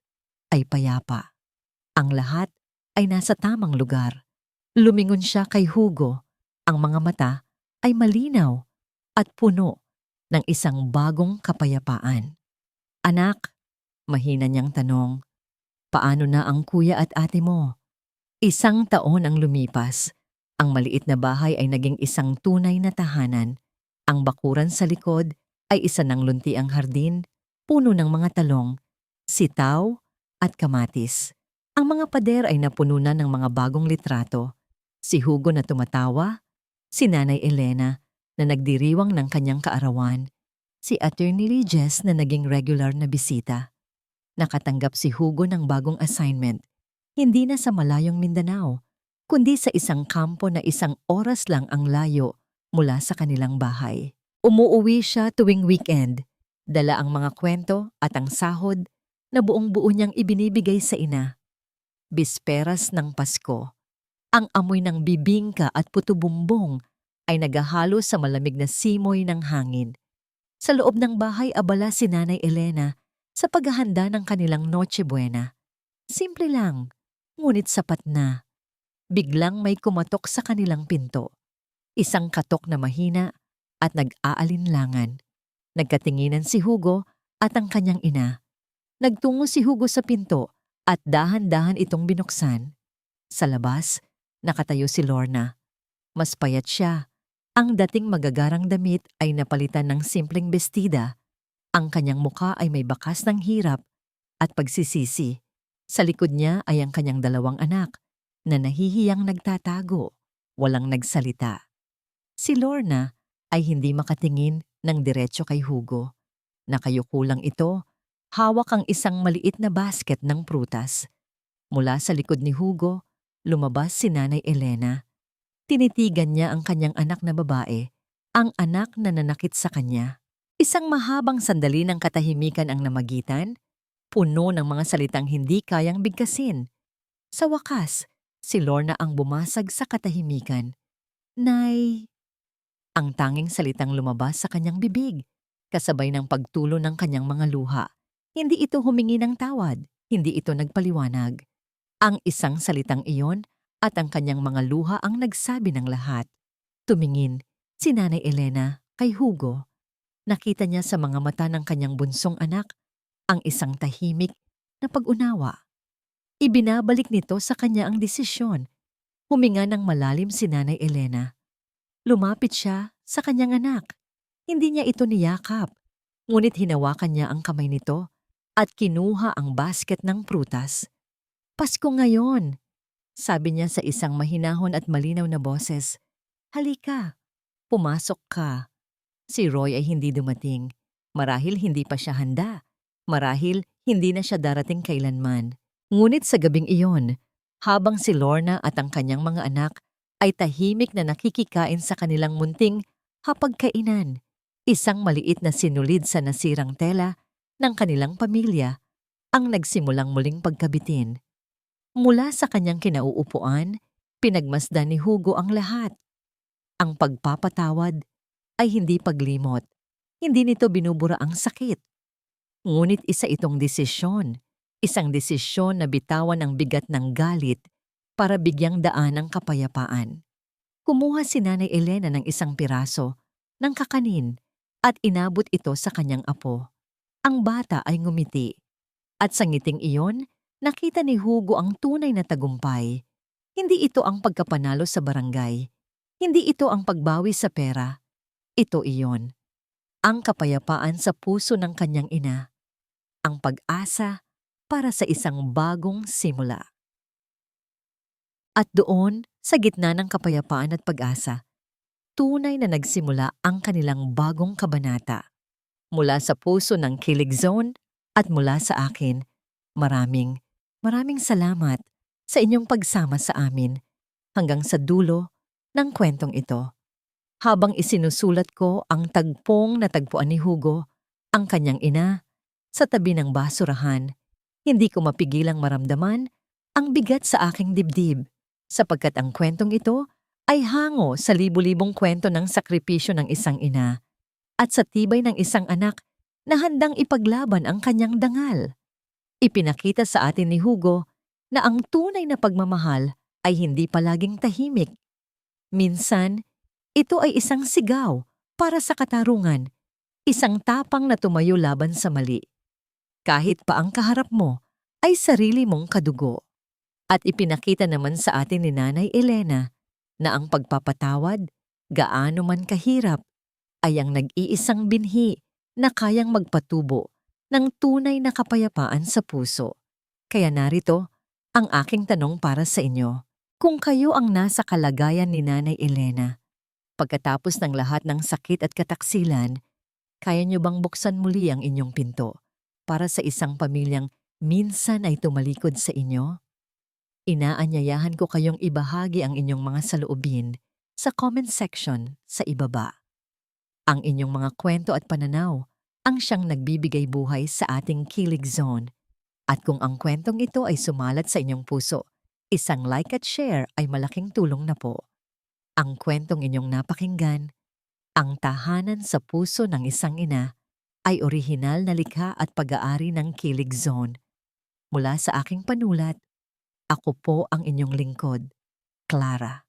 ay payapa. Ang lahat ay nasa tamang lugar. Lumingon siya kay Hugo. Ang mga mata ay malinaw at puno ng isang bagong kapayapaan. "Anak," mahina niyang tanong, "paano na ang kuya at ate mo?" 1 taon ang lumipas. Ang maliit na bahay ay naging isang tunay na tahanan. Ang bakuran sa likod ay isa ng luntiang hardin, puno ng mga talong, sitaw at kamatis. Ang mga pader ay napuno na ng mga bagong litrato. Si Hugo na tumatawa, si Nanay Elena na nagdiriwang ng kanyang kaarawan, si Attorney Jess na naging regular na bisita. Nakatanggap si Hugo ng bagong assignment, hindi na sa malayong Mindanao, kundi sa isang kampo na 1 oras lang ang layo mula sa kanilang bahay. Umuuwi siya tuwing weekend, dala ang mga kwento at ang sahod na buong-buo niyang ibinibigay sa ina. Bisperas ng Pasko, ang amoy ng bibingka at puto-bumbong ay naghahalo sa malamig na simoy ng hangin. Sa loob ng bahay abala si Nanay Elena sa paghahanda ng kanilang Noche Buena. Simple lang, ngunit sapat na. Biglang may kumatok sa kanilang pinto. Isang katok na mahina at nag-aalinlangan. Nagkatinginan si Hugo at ang kanyang ina. Nagtungo si Hugo sa pinto at dahan-dahan itong binuksan. Sa labas, nakatayo si Lorna. Mas payat siya. Ang dating magagarang damit ay napalitan ng simpleng bestida. Ang kanyang muka ay may bakas ng hirap at pagsisisi. Sa likod niya ay ang kanyang 2 anak na nahihiyang nagtatago, walang nagsalita. Si Lorna ay hindi makatingin ng diretso kay Hugo. Nakayuko lang ito, hawak ang isang maliit na basket ng prutas. Mula sa likod ni Hugo, lumabas si Nanay Elena. Tinitigan niya ang kanyang anak na babae, ang anak na nanakit sa kanya. Isang mahabang sandali ng katahimikan ang namagitan, puno ng mga salitang hindi kayang bigkasin. Sa wakas, si Lorna ang bumasag sa katahimikan. "Nay," ang tanging salitang lumabas sa kanyang bibig, kasabay ng pagtulo ng kanyang mga luha. Hindi ito humingi ng tawad, hindi ito nagpaliwanag. Ang isang salitang iyon at ang kanyang mga luha ang nagsabi ng lahat. Tumingin si Nanay Elena kay Hugo. Nakita niya sa mga mata ng kanyang bunsong anak ang isang tahimik na pag-unawa. Ibinabalik nito sa kanya ang desisyon. Huminga ng malalim si Nanay Elena. Lumapit siya sa kanyang anak. Hindi niya ito niyakap, ngunit hinawakan niya ang kamay nito at kinuha ang basket ng prutas. "Pasko ngayon," sabi niya sa isang mahinahon at malinaw na boses. "Halika, pumasok ka." Si Roy ay hindi dumating. Marahil hindi pa siya handa. Marahil hindi na siya darating kailanman. Ngunit sa gabing iyon, habang si Lorna at ang kanyang mga anak ay tahimik na nakikikain sa kanilang munting hapagkainan, isang maliit na sinulid sa nasirang tela ng kanilang pamilya ang nagsimulang muling pagkabitin. Mula sa kanyang kinauupuan, pinagmasdan ni Hugo ang lahat. Ang pagpapatawad ay hindi paglimot. Hindi nito binubura ang sakit. Ngunit isa itong desisyon. Isang desisyon na bitawan ang bigat ng galit para bigyang daan ang kapayapaan. Kumuha si Nanay Elena ng isang piraso ng kakanin at inabot ito sa kanyang apo. Ang bata ay ngumiti. At sa ngiting iyon, nakita ni Hugo ang tunay na tagumpay. Hindi ito ang pagkapanalo sa barangay. Hindi ito ang pagbawi sa pera. Ito iyon. Ang kapayapaan sa puso ng kanyang ina. Ang pag-asa para sa isang bagong simula. At doon, sa gitna ng kapayapaan at pag-asa, tunay na nagsimula ang kanilang bagong kabanata. Mula sa puso ng Kilig Zone at mula sa akin, maraming salamat sa inyong pagsama sa amin hanggang sa dulo ng kwentong ito. Habang isinusulat ko ang tagpong natagpuan ni Hugo, ang kanyang ina, sa tabi ng basurahan, hindi ko mapigilang maramdaman ang bigat sa aking dibdib, sapagkat ang kwentong ito ay hango sa libu-libong kwento ng sakripisyo ng isang ina at sa tibay ng isang anak na handang ipaglaban ang kanyang dangal. Ipinakita sa atin ni Hugo na ang tunay na pagmamahal ay hindi palaging tahimik. Minsan, ito ay isang sigaw para sa katarungan, isang tapang na tumayo laban sa mali. Kahit pa ang kaharap mo ay sarili mong kadugo. At ipinakita naman sa atin ni Nanay Elena na ang pagpapatawad, gaano man kahirap, ay ang nag-iisang binhi na kayang magpatubo ng tunay na kapayapaan sa puso. Kaya narito ang aking tanong para sa inyo. Kung kayo ang nasa kalagayan ni Nanay Elena, pagkatapos ng lahat ng sakit at kataksilan, kaya niyo bang buksan muli ang inyong pinto para sa isang pamilyang minsan ay tumalikod sa inyo? Inaanyayahan ko kayong ibahagi ang inyong mga saloobin sa comment section sa ibaba. Ang inyong mga kwento at pananaw ang siyang nagbibigay buhay sa ating Kilig Zone. At kung ang kwentong ito ay sumalat sa inyong puso, isang like at share ay malaking tulong na po. Ang kwentong inyong napakinggan, Ang Tahanan sa Puso ng Isang Ina, ay orihinal na likha at pag-aari ng Kilig Zone. Mula sa aking panulat, ako po ang inyong lingkod, Clara.